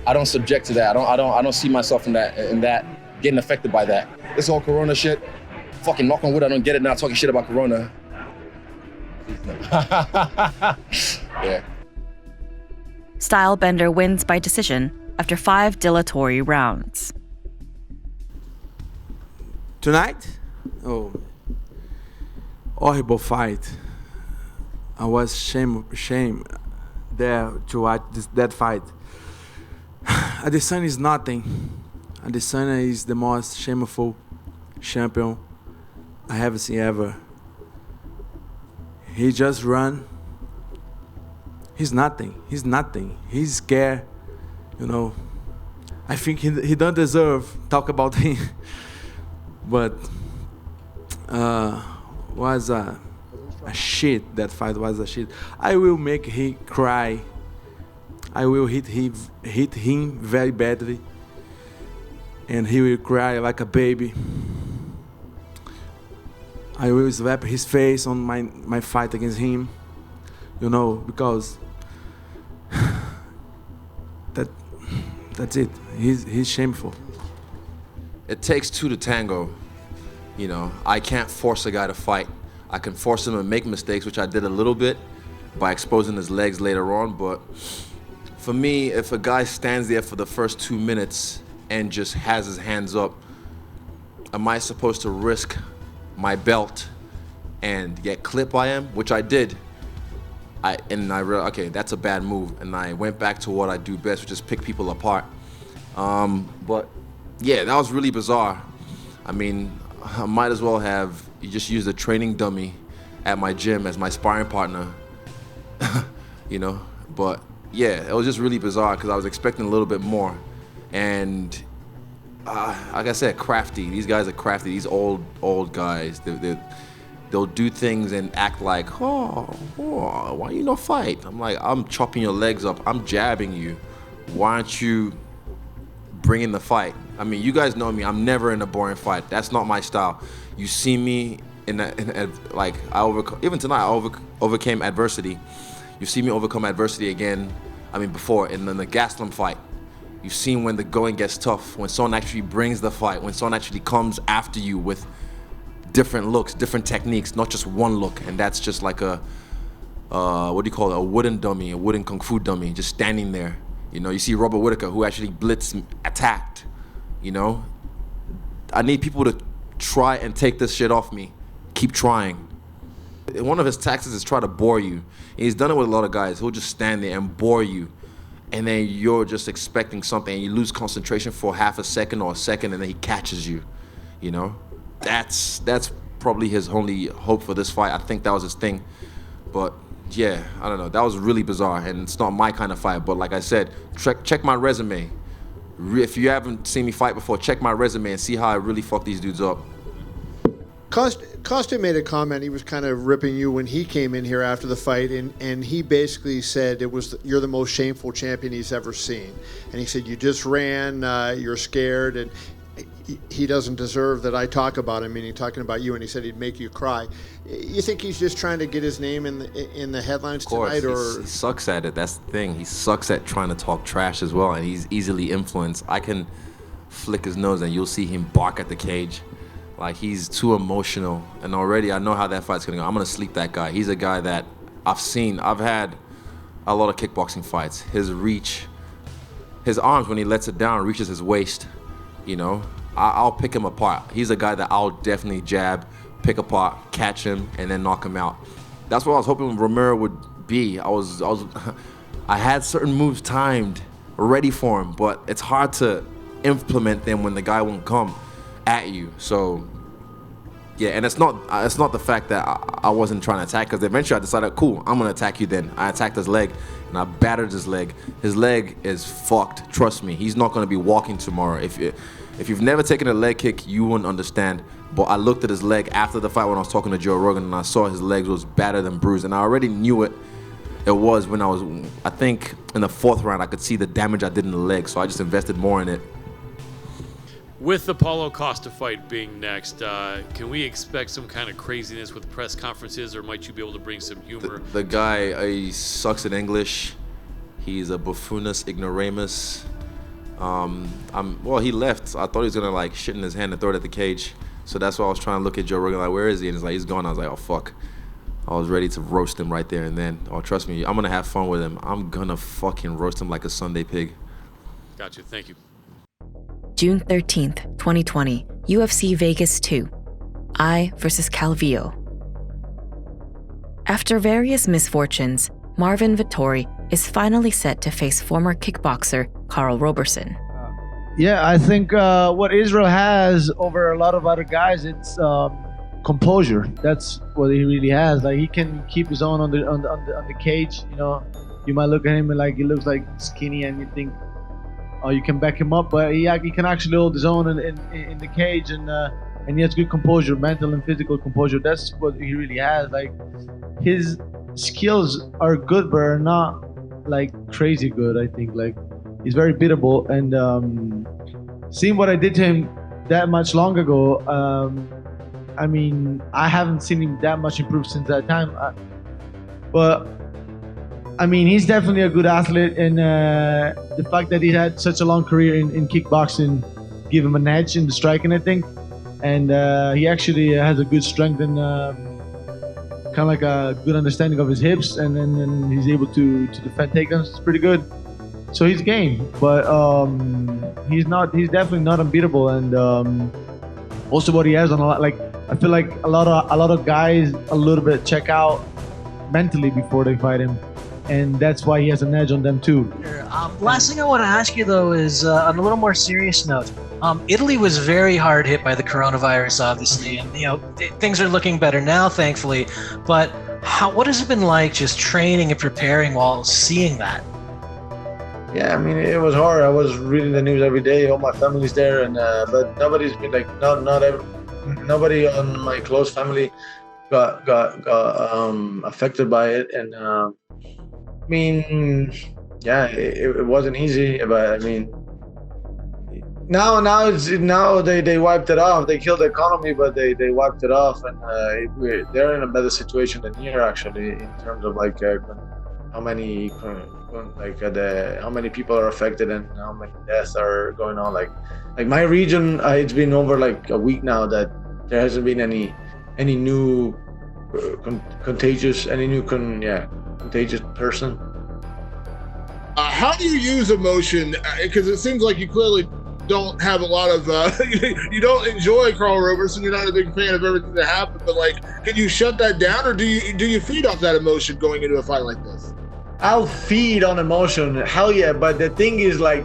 I don't subject to that. I don't see myself in that getting affected by that. This whole Corona shit, fucking knock on wood, I don't get it now talking shit about Corona. Yeah. Stylebender wins by decision after 5 dilatory rounds. Tonight? Oh, horrible fight. I was shame there to watch that fight. Adesanya is nothing. Adesanya is the most shameful champion I have seen ever. He just run. He's nothing. He's nothing. He's scared. You know, I think he don't deserve talk about him. But was a shit. That fight was a shit. I will make him cry. I will hit him very badly, and he will cry like a baby. I will slap his face on my fight against him. You know, because that's it. He's shameful. It takes 2 to tango. You know, I can't force a guy to fight. I can force him to make mistakes, which I did a little bit by exposing his legs later on. But for me, if a guy stands there for the first 2 minutes and just has his hands up, am I supposed to risk my belt and get clipped by him? Which I did. I realized, okay, that's a bad move. And I went back to what I do best, which is pick people apart. But yeah, that was really bizarre. I mean, I might as well have just used a training dummy at my gym as my sparring partner, you know? But yeah, it was just really bizarre because I was expecting a little bit more. And like I said, crafty. These guys are crafty. These old guys, they'll do things and act like, why you no fight? I'm like, I'm chopping your legs up. I'm jabbing you. Why aren't you bringing the fight? I mean, you guys know me. I'm never in a boring fight. That's not my style. You see me even tonight, I overcame adversity. You see me overcome adversity again. I mean, before, in the Gastelum fight. You've seen when the going gets tough, when someone actually brings the fight, when someone actually comes after you with different looks, different techniques, not just one look. And that's just like a wooden dummy, a wooden kung fu dummy, just standing there. You know, you see Robert Whittaker, who actually blitzed, attacked, you know? I need people to try and take this shit off me. Keep trying. One of his tactics is try to bore you. And he's done it with a lot of guys. He'll just stand there and bore you. And then you're just expecting something and you lose concentration for half a second or a second and then he catches you, you know? That's probably his only hope for this fight. I think that was his thing. But yeah, I don't know. That was really bizarre and it's not my kind of fight. But like I said, check my resume. If you haven't seen me fight before, check my resume and see how I really fuck these dudes up. Costa made a comment. He was kind of ripping you when he came in here after the fight, and he basically said you're the most shameful champion he's ever seen. And he said you just ran, you're scared, and he doesn't deserve that I talk about him, meaning talking about you. And he said he'd make you cry. You think he's just trying to get his name in the headlines tonight, or he sucks at it? That's the thing. He sucks at trying to talk trash as well, and he's easily influenced. I can flick his nose and you'll see him bark at the cage. Like, he's too emotional. And already I know how that fight's gonna go. I'm gonna sleep that guy. He's a guy that I've had a lot of kickboxing fights. His reach, his arms, when he lets it down, reaches his waist, you know? I'll pick him apart. He's a guy that I'll definitely jab, pick apart, catch him, and then knock him out. That's what I was hoping Romero would be. I had certain moves timed, ready for him, but it's hard to implement them when the guy won't come at you. So yeah, and it's not the fact that I wasn't trying to attack, because eventually I decided, cool, I'm gonna attack you then. I attacked his leg and I battered his leg. His leg is fucked, trust me. He's not gonna be walking tomorrow. If you've never taken a leg kick, you wouldn't understand. But I looked at his leg after the fight when I was talking to Joe Rogan, and I saw his legs was battered and bruised, and I already knew it was when I think in the 4th round, I could see the damage I did in the leg, so I just invested more in it. With the Paulo Costa fight being next, can we expect some kind of craziness with press conferences, or might you be able to bring some humor? The guy, he sucks at English. He's a buffoonus ignoramus. Well, he left. I thought he was gonna like shit in his hand and throw it at the cage. So that's why I was trying to look at Joe Rogan, like, where is he? And it's like, he's gone. I was like, oh fuck. I was ready to roast him right there and then. Oh, trust me, I'm gonna have fun with him. I'm gonna fucking roast him like a Sunday pig. Gotcha, thank you. June 13th, 2020, UFC Vegas 2, I versus Calvillo. After various misfortunes, Marvin Vettori is finally set to face former kickboxer Carl Roberson. Yeah, I think what Israel has over a lot of other guys, it's composure. That's what he really has. Like, he can keep his own on the cage. You know, you might look at him and like he looks like skinny, and you think, oh, you can back him up, but he can actually hold his own in the cage, and he has good composure, mental and physical composure. That's what he really has. Like, his skills are good, but are not like crazy good. I think like he's very beatable, and seeing what I did to him that much long ago, I mean, I haven't seen him that much improve since that time. But I mean, he's definitely a good athlete, and the fact that he had such a long career in kickboxing give him an edge in the striking, I think. And he actually has a good strength and kind of like a good understanding of his hips, and then he's able to defend takedowns. It's pretty good. So he's game, but he's definitely not unbeatable. And also what he has on a lot, like, I feel like a lot of guys a little bit check out mentally before they fight him, and that's why he has an edge on them too. Last thing I want to ask you though is on a little more serious note. Italy was very hard hit by the coronavirus, obviously, and you know things are looking better now, thankfully. But what has it been like just training and preparing while seeing that? Yeah, I mean, it was hard. I was reading the news every day. All my family's there, and but nobody's been like nobody on my close family got affected by it. And I mean, yeah, it wasn't easy, but I mean, now they wiped it off. They killed the economy, but they wiped it off, and they're in a better situation than here actually in terms of like how many people are affected and how many deaths are going on. Like my region, it's been over like a week now that there hasn't been any new contagious person. How do you use emotion? Because it seems like you clearly don't have a lot of you don't enjoy Carl Roberson. You're not a big fan of everything that happened, but like, can you shut that down, or do you feed off that emotion going into a fight like this? I'll feed on emotion, hell yeah, but the thing is, like,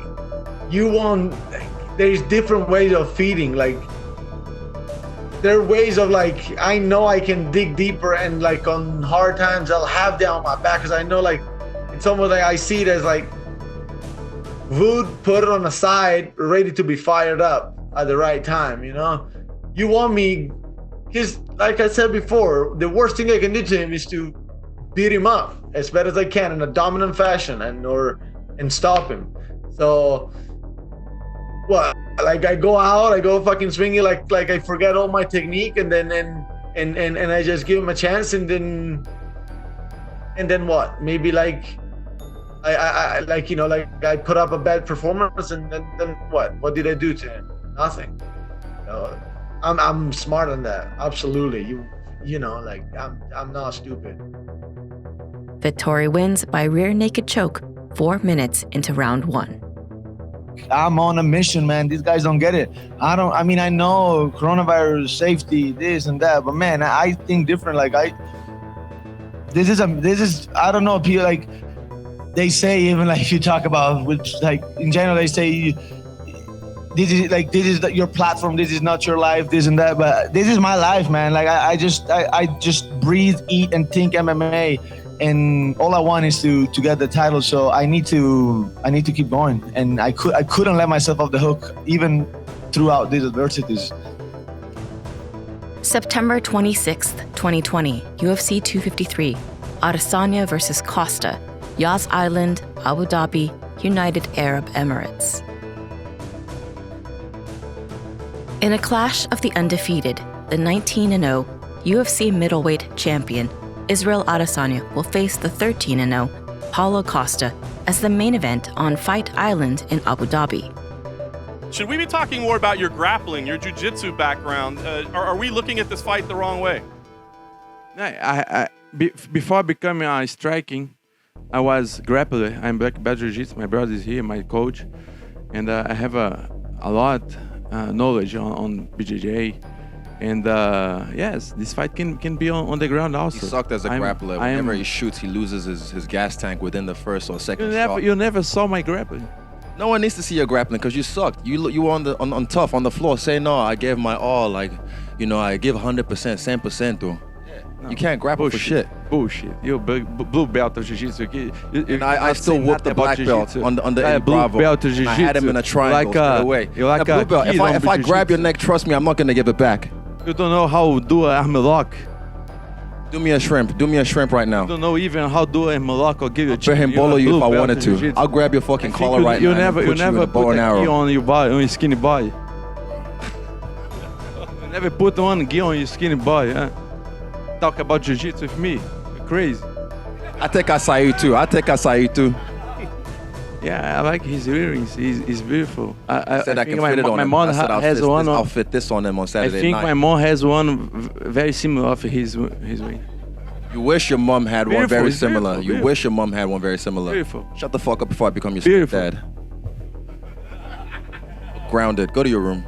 there's different ways of feeding. Like, there are ways of, like, I know I can dig deeper, and like on hard times I'll have that on my back, because I know, like, it's almost like I see it as like wood, put it on the side, ready to be fired up at the right time, you know? You want me, because like I said before, the worst thing I can do to him is to beat him up as bad as I can in a dominant fashion and stop him. So what? Like, I go out, I go fucking swinging like I forget all my technique, and then I just give him a chance, and then what? Maybe like I like, you know, like I put up a bad performance, and then what? What did I do to him? Nothing. I'm smart on that. Absolutely. You know, like I'm not stupid. Vettori wins by rear naked choke 4 minutes into round 1. I'm on a mission, man. These guys don't get it. I know coronavirus, safety, this and that, but man, I think different. Like this is I don't know, people like they say, even like if you talk about, which like in general they say this is your platform, this is not your life, this and that, but this is my life, man. Like I just breathe, eat, and think MMA, and all I want is to get the title. So I need to keep going, and I couldn't let myself off the hook even throughout these adversities. September 26th, 2020, UFC 253, Adesanya versus Costa, Yas Island, Abu Dhabi, United Arab Emirates. In a clash of the undefeated, the 19-0 UFC middleweight champion, Israel Adesanya will face the 13-0 Paulo Costa as the main event on Fight Island in Abu Dhabi. Should we be talking more about your grappling, your jiu-jitsu background? Are we looking at this fight the wrong way? Before becoming striking, I was grappler. I'm black belt jiu-jitsu. My brother is here, my coach, and I have a lot knowledge on BJJ. And yes, this fight can be on the ground also. He sucked as a grappler. Whenever he shoots, he loses his gas tank within the first or second shot. You never saw my grappling. No one needs to see your grappling because you sucked. You were on tough on the floor. Say no, I gave my all. Like, you know, I give 100%, 100%. Though. No, you can't grapple for shit. Bullshit. You're blue belt of jiu-jitsu. And I still whooped the black belt on the blue belt of jiu-jitsu. I had him in a triangle straight away. You're like blue belt. If I grab your neck, trust me, I'm not gonna give it back. You don't know how to do an arm lock. Do me a shrimp. Do me a shrimp right now. You don't know even how to do a lock or give you a chin. I'll bolo you if I wanted to. I'll grab your fucking collar right now. You never put a gi on your body, on your skinny body. You never put one gi on your skinny body. Huh? Talk about jiu-jitsu with me. You're crazy. I take acai too. Yeah, I like his earrings. He's beautiful. I said I can fit it on him. My mom has one. I'll fit this on him on Saturday night. I think my mom has one very similar of his ring. You wish your mom had one very similar. Beautiful. You wish your mom had one very similar. Beautiful. Shut the fuck up before I become your stepdad. Grounded. Go to your room.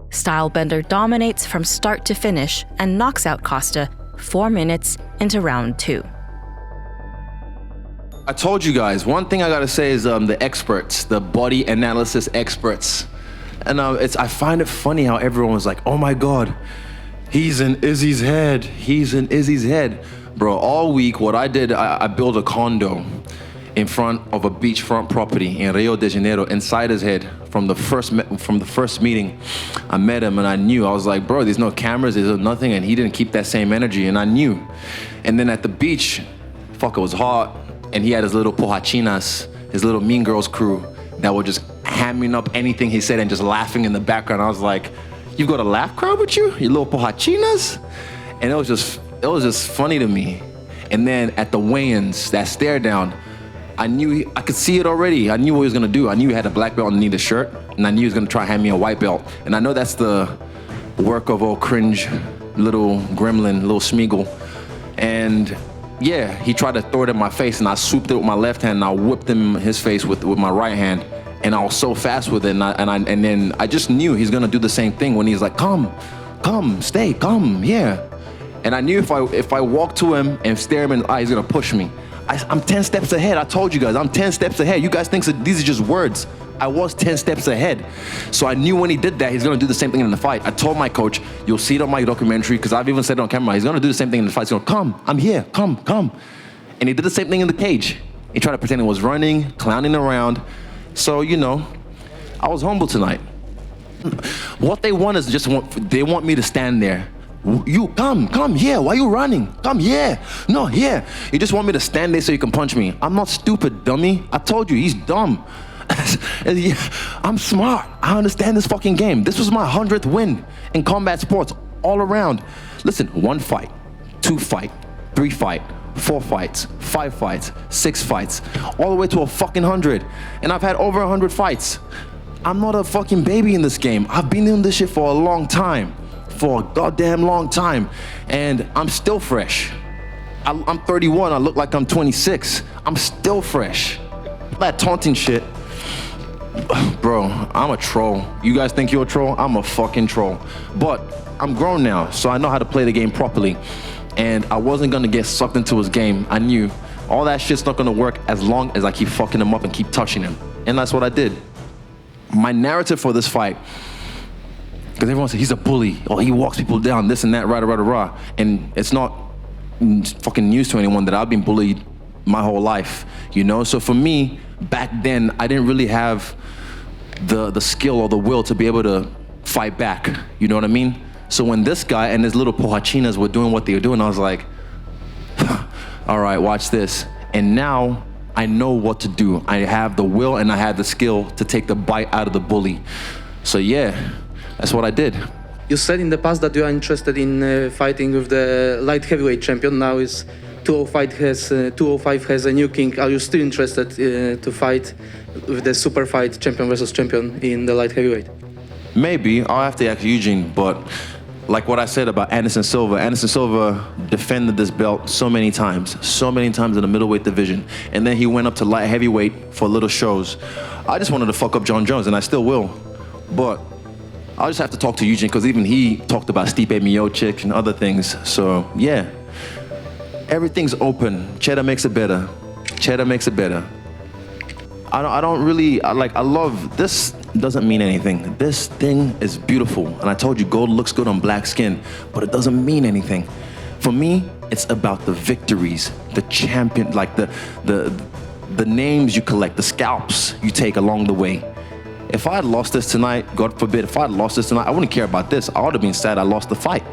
Stylebender dominates from start to finish and knocks out Costa 4 minutes into round 2. I told you guys, one thing I gotta say is the experts, the body analysis experts. And I find it funny how everyone was like, oh my God, he's in Izzy's head. He's in Izzy's head. Bro, all week what I did, I built a condo in front of a beachfront property in Rio de Janeiro, inside his head. From the first meeting, I met him and I knew. I was like, bro, there's no cameras, there's nothing, and he didn't keep that same energy, and I knew. And then at the beach, fuck, it was hot. And he had his little pohachinas, his little Mean Girls crew that were just hamming up anything he said and just laughing in the background. I was like, you got a laugh crowd with you? You little pohachinas? And it was just funny to me. And then at the weigh-ins, that stare down, I knew I could see it already. I knew what he was gonna do. I knew he had a black belt underneath the shirt, and I knew he was gonna try and hand me a white belt. And I know that's the work of old cringe little gremlin, little Smeagol. And yeah, he tried to throw it in my face, and I swooped it with my left hand, and I whipped him in his face with my right hand. And I was so fast with it, and then I just knew he's gonna do the same thing when he's like, come, stay, come, yeah. And I knew if I walk to him and stare him in the eye, he's gonna push me. I'm 10 steps ahead. I told you guys, I'm 10 steps ahead. You guys think these are just words. I was 10 steps ahead. So I knew when he did that, he's gonna do the same thing in the fight. I told my coach, you'll see it on my documentary, because I've even said it on camera, he's gonna do the same thing in the fight. He's gonna come, I'm here, come. And he did the same thing in the cage. He tried to pretend he was running, clowning around. So, you know, I was humble tonight. What they want is they want me to stand there. You come here, why you running? Come here, no, here. You just want me to stand there so you can punch me. I'm not stupid, dummy. I told you, he's dumb. I'm smart, I understand this fucking game. This was my 100th win in combat sports all around. Listen, 1 fight, 2 fight, 3 fight, 4 fights, 5 fights, 6 fights, all the way to a fucking 100. And I've had over 100 fights. I'm not a fucking baby in this game. I've been doing this shit for a long time. For a goddamn long time. And I'm still fresh. I'm 31, I look like I'm 26. I'm still fresh. That taunting shit. Bro, I'm a troll. You guys think you're a troll? I'm a fucking troll. But I'm grown now, so I know how to play the game properly. And I wasn't gonna get sucked into his game. I knew all that shit's not gonna work as long as I keep fucking him up and keep touching him. And that's what I did. My narrative for this fight, because everyone said he's a bully, or he walks people down, this and that, rah. And it's not fucking news to anyone that I've been bullied my whole life, you know? So for me, back then, I didn't really have the skill or the will to be able to fight back, you know what I mean? So when this guy and his little pohachinas were doing what they were doing, I was like, all right, watch this. And now I know what to do. I have the will and I have the skill to take the bite out of the bully. So yeah, that's what I did. You said in the past that you are interested in fighting with the light heavyweight champion. Now is 205 has a new king. Are you still interested to fight with the super fight champion versus champion in the light heavyweight? Maybe. I'll have to ask Eugene, but like what I said about Anderson Silva defended this belt so many times in the middleweight division. And then he went up to light heavyweight for little shows. I just wanted to fuck up John Jones, and I still will. But I'll just have to talk to Eugene, because even he talked about Stipe Miocic and other things. So yeah, everything's open. Cheddar makes it better. Cheddar makes it better. I don't really, I love, this doesn't mean anything. This thing is beautiful. And I told you, gold looks good on black skin, but it doesn't mean anything. For me, it's about the victories, the champion, like the names you collect, the scalps you take along the way. If I had lost this tonight, God forbid, if I had lost this tonight, I wouldn't care about this. I would have been sad I lost the fight.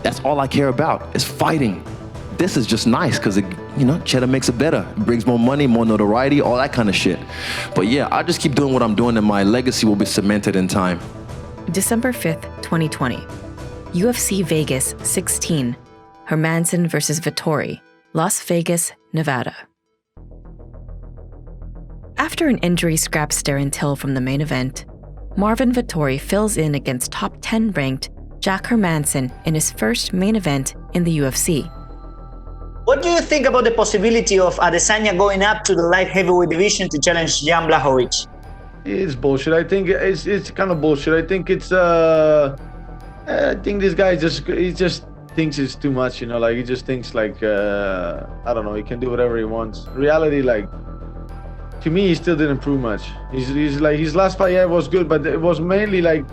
That's all I care about, is fighting. This is just nice because, you know, cheddar makes it better. It brings more money, more notoriety, all that kind of shit. But yeah, I'll just keep doing what I'm doing and my legacy will be cemented in time. December 5th, 2020. UFC Vegas 16. Hermansson versus Vettori. Las Vegas, Nevada. After an injury scraps Darren Till from the main event, Marvin Vettori fills in against top 10 ranked Jack Hermansson in his first main event in the UFC. What do you think about the possibility of Adesanya going up to the light heavyweight division to challenge Jan Blachowicz? It's bullshit. I think it's kind of bullshit. I think it's I think this guy just thinks it's too much, you know, like he just thinks like I don't know, he can do whatever he wants. Reality, like, to me, he still didn't prove much. He's like, his last fight, yeah, was good, but it was mainly like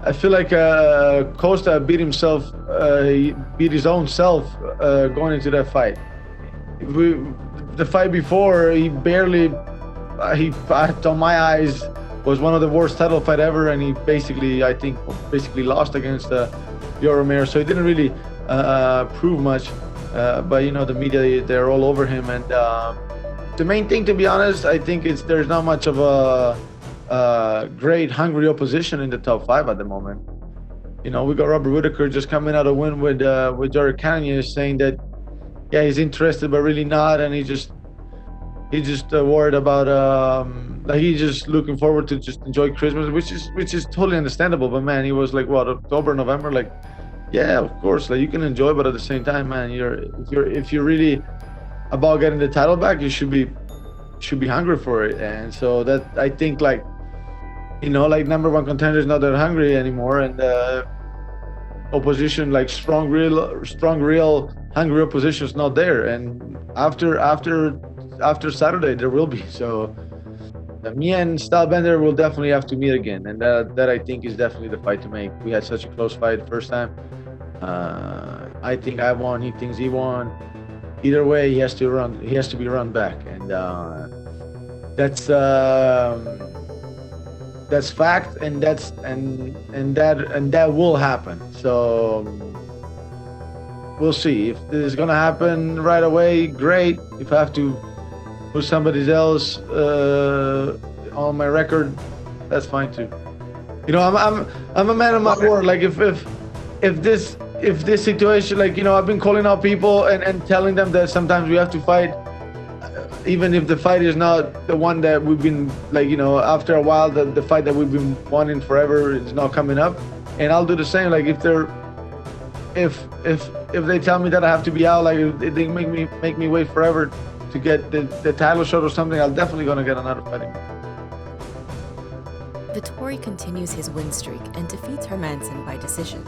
I feel like Costa beat himself, he beat his own self going into that fight. The fight before, he on my eyes, was one of the worst title fight ever, and he basically lost against Romero. So he didn't really prove much, but you know, the media, they're all over him. And the main thing, to be honest, I think there's not much of a great, hungry opposition in the top 5 at the moment. You know, we got Robert Whittaker just coming out a win with Jared Cannonier, saying that, yeah, he's interested but really not, and he's just worried about like he's just looking forward to just enjoy Christmas, which is totally understandable. But man, he was like, what, October, November, like, yeah, of course, like you can enjoy, but at the same time, man, if you're really about getting the title back, you should be hungry for it. And so that, I think, like, you know, like number 1 contender is not that hungry anymore, and opposition, like strong, real hungry opposition is not there. And after Saturday there will be. So me and Stylebender will definitely have to meet again, and that I think is definitely the fight to make. We had such a close fight the first time. I think I won, he thinks he won. Either way, he has to be run back, and that's fact, and that will happen. So we'll see. If this is gonna happen right away, great. If I have to put somebody else on my record, that's fine too. You know, I'm a man of my word. Like if this situation, like, you know, I've been calling out people and telling them that sometimes we have to fight. even if the fight is not the one that we've been like, after a while, the fight that we've been wanting forever is not coming up, and I'll do the same. Like if they tell me that I have to be out, like if they make me wait forever to get the title shot or something, I'm definitely gonna get another fight. Vettori continues his win streak and defeats Hermansson by decision.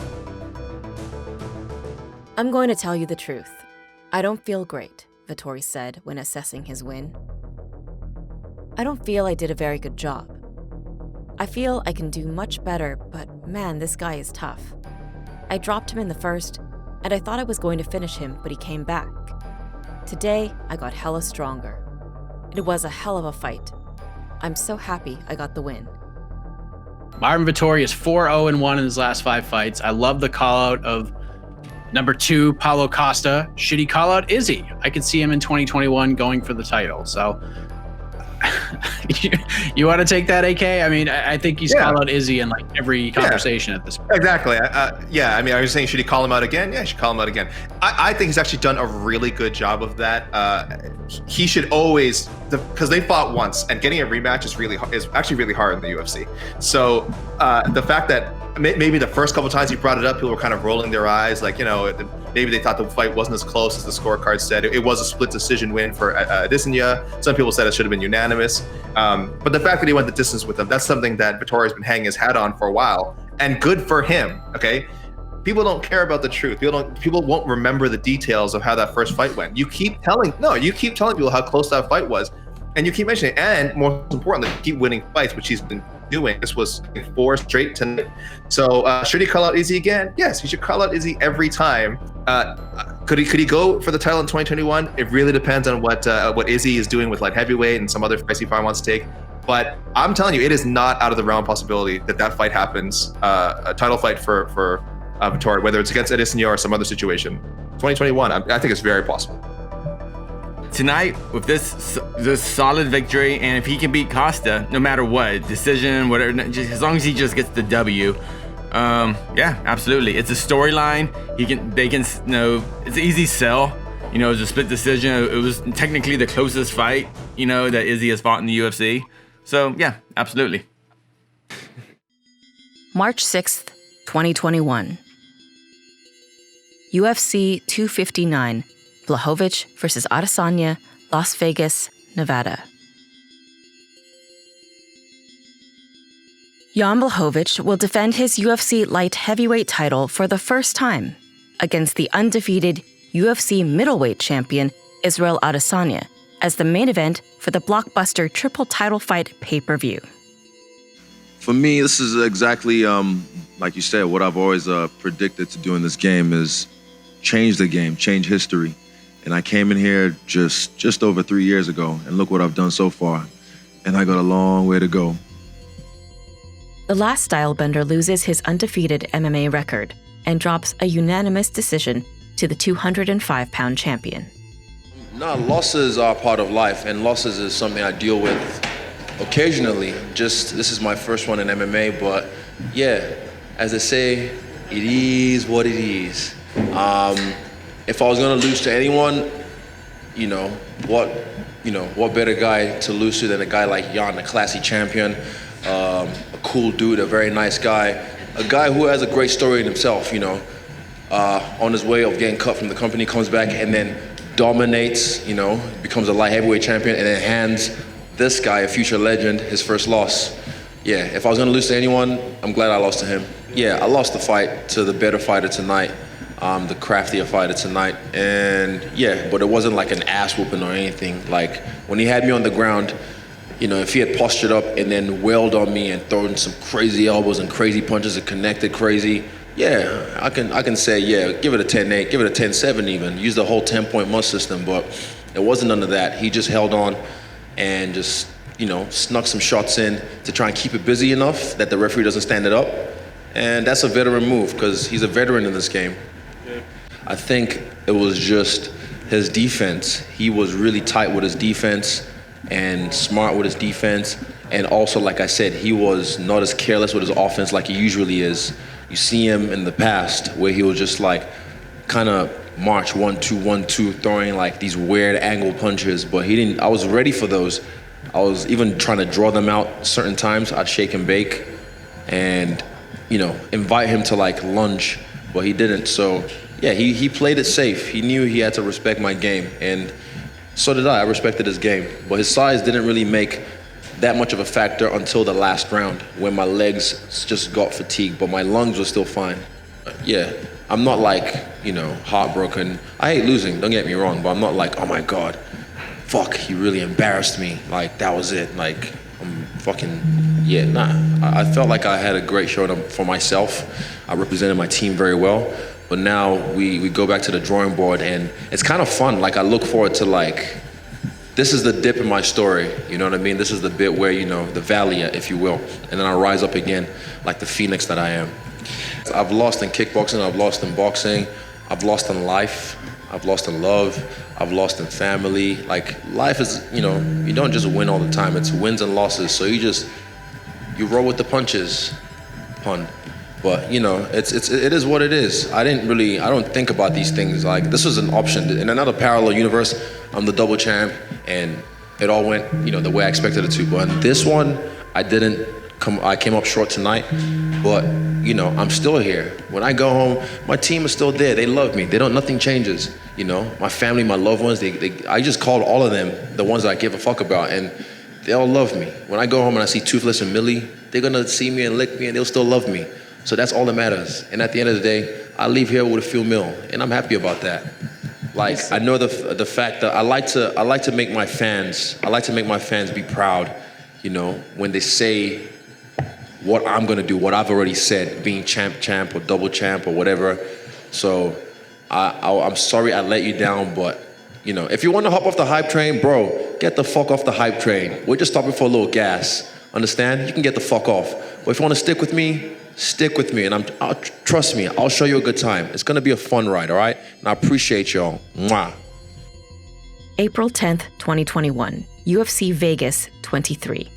I'm going to tell you the truth. I don't feel great, Vettori said when assessing his win. I don't feel I did a very good job. I feel I can do much better, but man, this guy is tough. I dropped him in the first, and I thought I was going to finish him, but he came back. Today, I got hella stronger. It was a hell of a fight. I'm so happy I got the win. Marvin Vettori is 4-0-1 in his last 5 fights. I love the call-out of number 2, Paulo Costa. Should he call out Izzy? I could see him in 2021 going for the title. So you want to take that, AK? I mean, I think he's called out Izzy in like every conversation at this point. Exactly. Yeah, I mean, are you saying should he call him out again? Yeah, he should call him out again. I think he's actually done a really good job of that. He should always, because they fought once, and getting a rematch is actually really hard in the UFC. So the fact that maybe the first couple times he brought it up, people were kind of rolling their eyes, like, maybe they thought the fight wasn't as close as the scorecard said. It was a split decision win for Adesanya. Some people said it should have been unanimous. But the fact that he went the distance with them, that's something that Vettori's been hanging his hat on for a while, and good for him, okay? People don't care about the truth. People won't remember the details of how that first fight went. You keep telling people how close that fight was, and you keep mentioning it, and more importantly, keep winning fights, which he's been doing. This was 4 straight tonight. So should he call out Izzy again? Yes, he should call out Izzy every time. Could he go for the title in 2021? It really depends on what Izzy is doing with light heavyweight and some other fights he probably wants to take. But I'm telling you, it is not out of the realm of possibility that fight happens, a title fight for Vettori, whether it's against Adesanya or some other situation. 2021, I think it's very possible. Tonight, with this solid victory, and if he can beat Costa, no matter what, decision, whatever, as long as he just gets the W, yeah, absolutely. It's a storyline. It's an easy sell. It's a split decision. It was technically the closest fight, that Izzy has fought in the UFC. So yeah, absolutely. March 6th, 2021. UFC 259. Blachowicz versus Adesanya, Las Vegas, Nevada. Jan Blachowicz will defend his UFC light heavyweight title for the first time against the undefeated UFC middleweight champion Israel Adesanya as the main event for the blockbuster triple title fight pay-per-view. For me, this is exactly, like you said, what I've always predicted to do in this game is change the game, change history. And I came in here just over 3 years ago, and look what I've done so far. And I got a long way to go. The last stylebender loses his undefeated MMA record and drops a unanimous decision to the 205-pound champion. No, losses are part of life, and losses is something I deal with occasionally. This is my first one in MMA, but yeah, as they say, it is what it is. If I was gonna lose to anyone, what better guy to lose to than a guy like Jan, a classy champion, a cool dude, a very nice guy, a guy who has a great story in himself, on his way of getting cut from the company, comes back and then dominates, becomes a light heavyweight champion, and then hands this guy, a future legend, his first loss. Yeah, if I was gonna lose to anyone, I'm glad I lost to him. Yeah, I lost the fight to the better fighter tonight. The craftier fighter tonight, and yeah, but it wasn't like an ass whooping or anything. Like when he had me on the ground, if he had postured up and then wailed on me and thrown some crazy elbows and crazy punches and connected crazy, yeah, I can say, yeah, give it a 10-8, give it a 10-7 even. Use the whole 10-point must system, but it wasn't none of that. He just held on and just, snuck some shots in to try and keep it busy enough that the referee doesn't stand it up. And that's a veteran move because he's a veteran in this game. I think it was just his defense. He was really tight with his defense and smart with his defense. And also, like I said, he was not as careless with his offense like he usually is. You see him in the past where he was just like kind of march 1-2, 1-2, throwing like these weird angle punches, but he didn't. I was ready for those. I was even trying to draw them out certain times. I'd shake and bake and, invite him to like lunge, but he didn't. So yeah, he played it safe. He knew he had to respect my game, and so did I. I respected his game, but his size didn't really make that much of a factor until the last round when my legs just got fatigued, but my lungs were still fine. Yeah, I'm not like, heartbroken. I hate losing, don't get me wrong, but I'm not like, oh my God, fuck, he really embarrassed me. Like, that was it. Like, I'm fucking, I felt like I had a great show for myself. I represented my team very well, but now we go back to the drawing board, and it's kind of fun. Like, I look forward to like, this is the dip in my story, you know what I mean? This is the bit where, the valley, if you will, and then I rise up again like the phoenix that I am. I've lost in kickboxing, I've lost in boxing, I've lost in life, I've lost in love, I've lost in family. Like, life is, you don't just win all the time, it's wins and losses. So you roll with the punches, pun. But, it is what it is. I don't think about these things. Like, this was an option. In another parallel universe, I'm the double champ, and it all went, the way I expected it to. But in this one, I came up short tonight, but, I'm still here. When I go home, my team is still there. They love me. Nothing changes, My family, my loved ones, I just called all of them, the ones that I give a fuck about, and they all love me. When I go home and I see Toothless and Millie, they're gonna see me and lick me, and they'll still love me. So that's all that matters. And at the end of the day, I leave here with a few mil, and I'm happy about that. Like, I know the fact that I like to make my fans be proud, when they say what I'm gonna do, what I've already said, being champ or double champ or whatever. So I'm sorry I let you down, but if you want to hop off the hype train, bro, get the fuck off the hype train. We're just stopping for a little gas. Understand? You can get the fuck off. But if you want to stick with me, and trust me, I'll show you a good time. It's gonna be a fun ride, all right? And I appreciate y'all. Mwah. April 10th, 2021, UFC Vegas 23,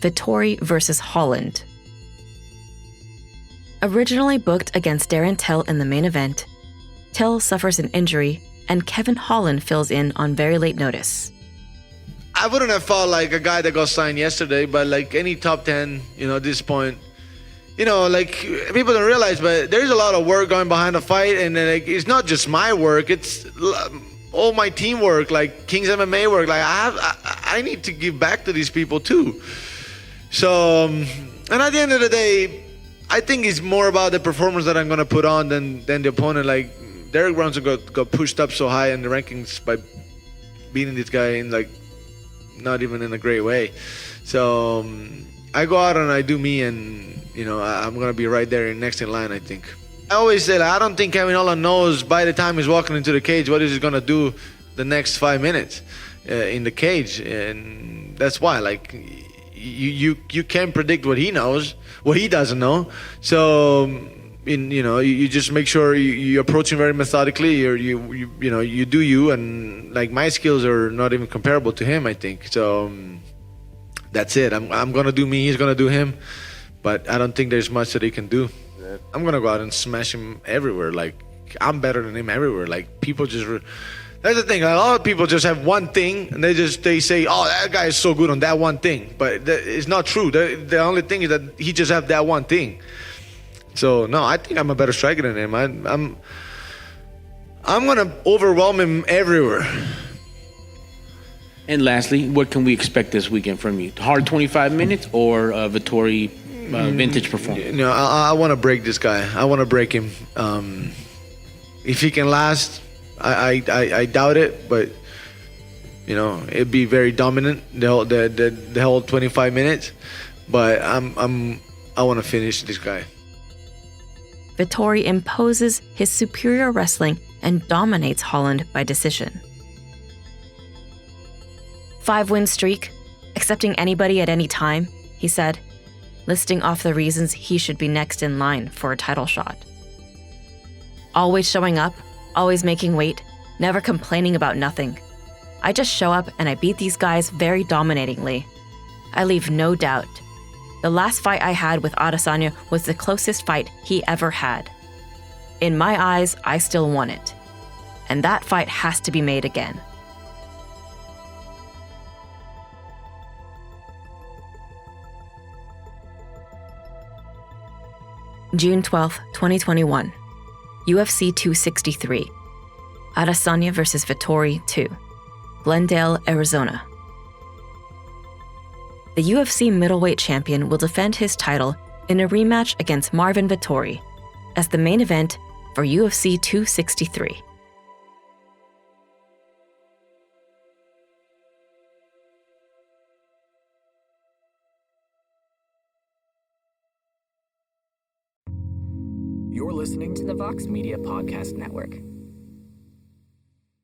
Vettori versus Holland. Originally booked against Darren Till in the main event, Till suffers an injury, and Kevin Holland fills in on very late notice. I wouldn't have fought like a guy that got signed yesterday, but like any top 10, at this point, like people don't realize, but there's a lot of work going behind the fight, and like it's not just my work, it's all my team work, like King's MMA work. Like I need to give back to these people too. So, and at the end of the day, I think it's more about the performance that I'm gonna put on than the opponent. Like Derek Brunson got pushed up so high in the rankings by beating this guy in like not even in a great way. So I go out and I do me, and I'm gonna be right there next in line, I think. I always say, like, I don't think Kevin Holland knows by the time he's walking into the cage what is he gonna do the next 5 minutes in the cage, and that's why, like, you can't predict what he knows, what he doesn't know. So, you just make sure you approach him very methodically. You do you, and like my skills are not even comparable to him, I think. So that's it. I'm gonna do me. He's gonna do him. But I don't think there's much that he can do. I'm gonna go out and smash him everywhere. Like, I'm better than him everywhere. Like, people just that's the thing. A lot of people just have one thing, and they say, "Oh, that guy is so good on that one thing." But it's not true. The only thing is that he just have that one thing. So no, I think I'm a better striker than him. I'm gonna overwhelm him everywhere. And lastly, what can we expect this weekend from you? Hard 25 minutes or Vettori vintage performance? I want to break this guy. I want to break him. If he can last, I doubt it, but it'd be very dominant the whole 25 minutes. But I want to finish this guy. Vettori imposes his superior wrestling and dominates Holland by decision. 5-win streak, accepting anybody at any time, he said, listing off the reasons he should be next in line for a title shot. Always showing up, always making weight, never complaining about nothing. I just show up and I beat these guys very dominatingly. I leave no doubt. The last fight I had with Adesanya was the closest fight he ever had. In my eyes, I still won it. and that fight has to be made again. June 12, 2021. UFC 263. Adesanya vs. Vettori 2. Glendale, Arizona. The UFC middleweight champion will defend his title in a rematch against Marvin Vettori as the main event for UFC 263. You're listening to the Vox Media Podcast Network.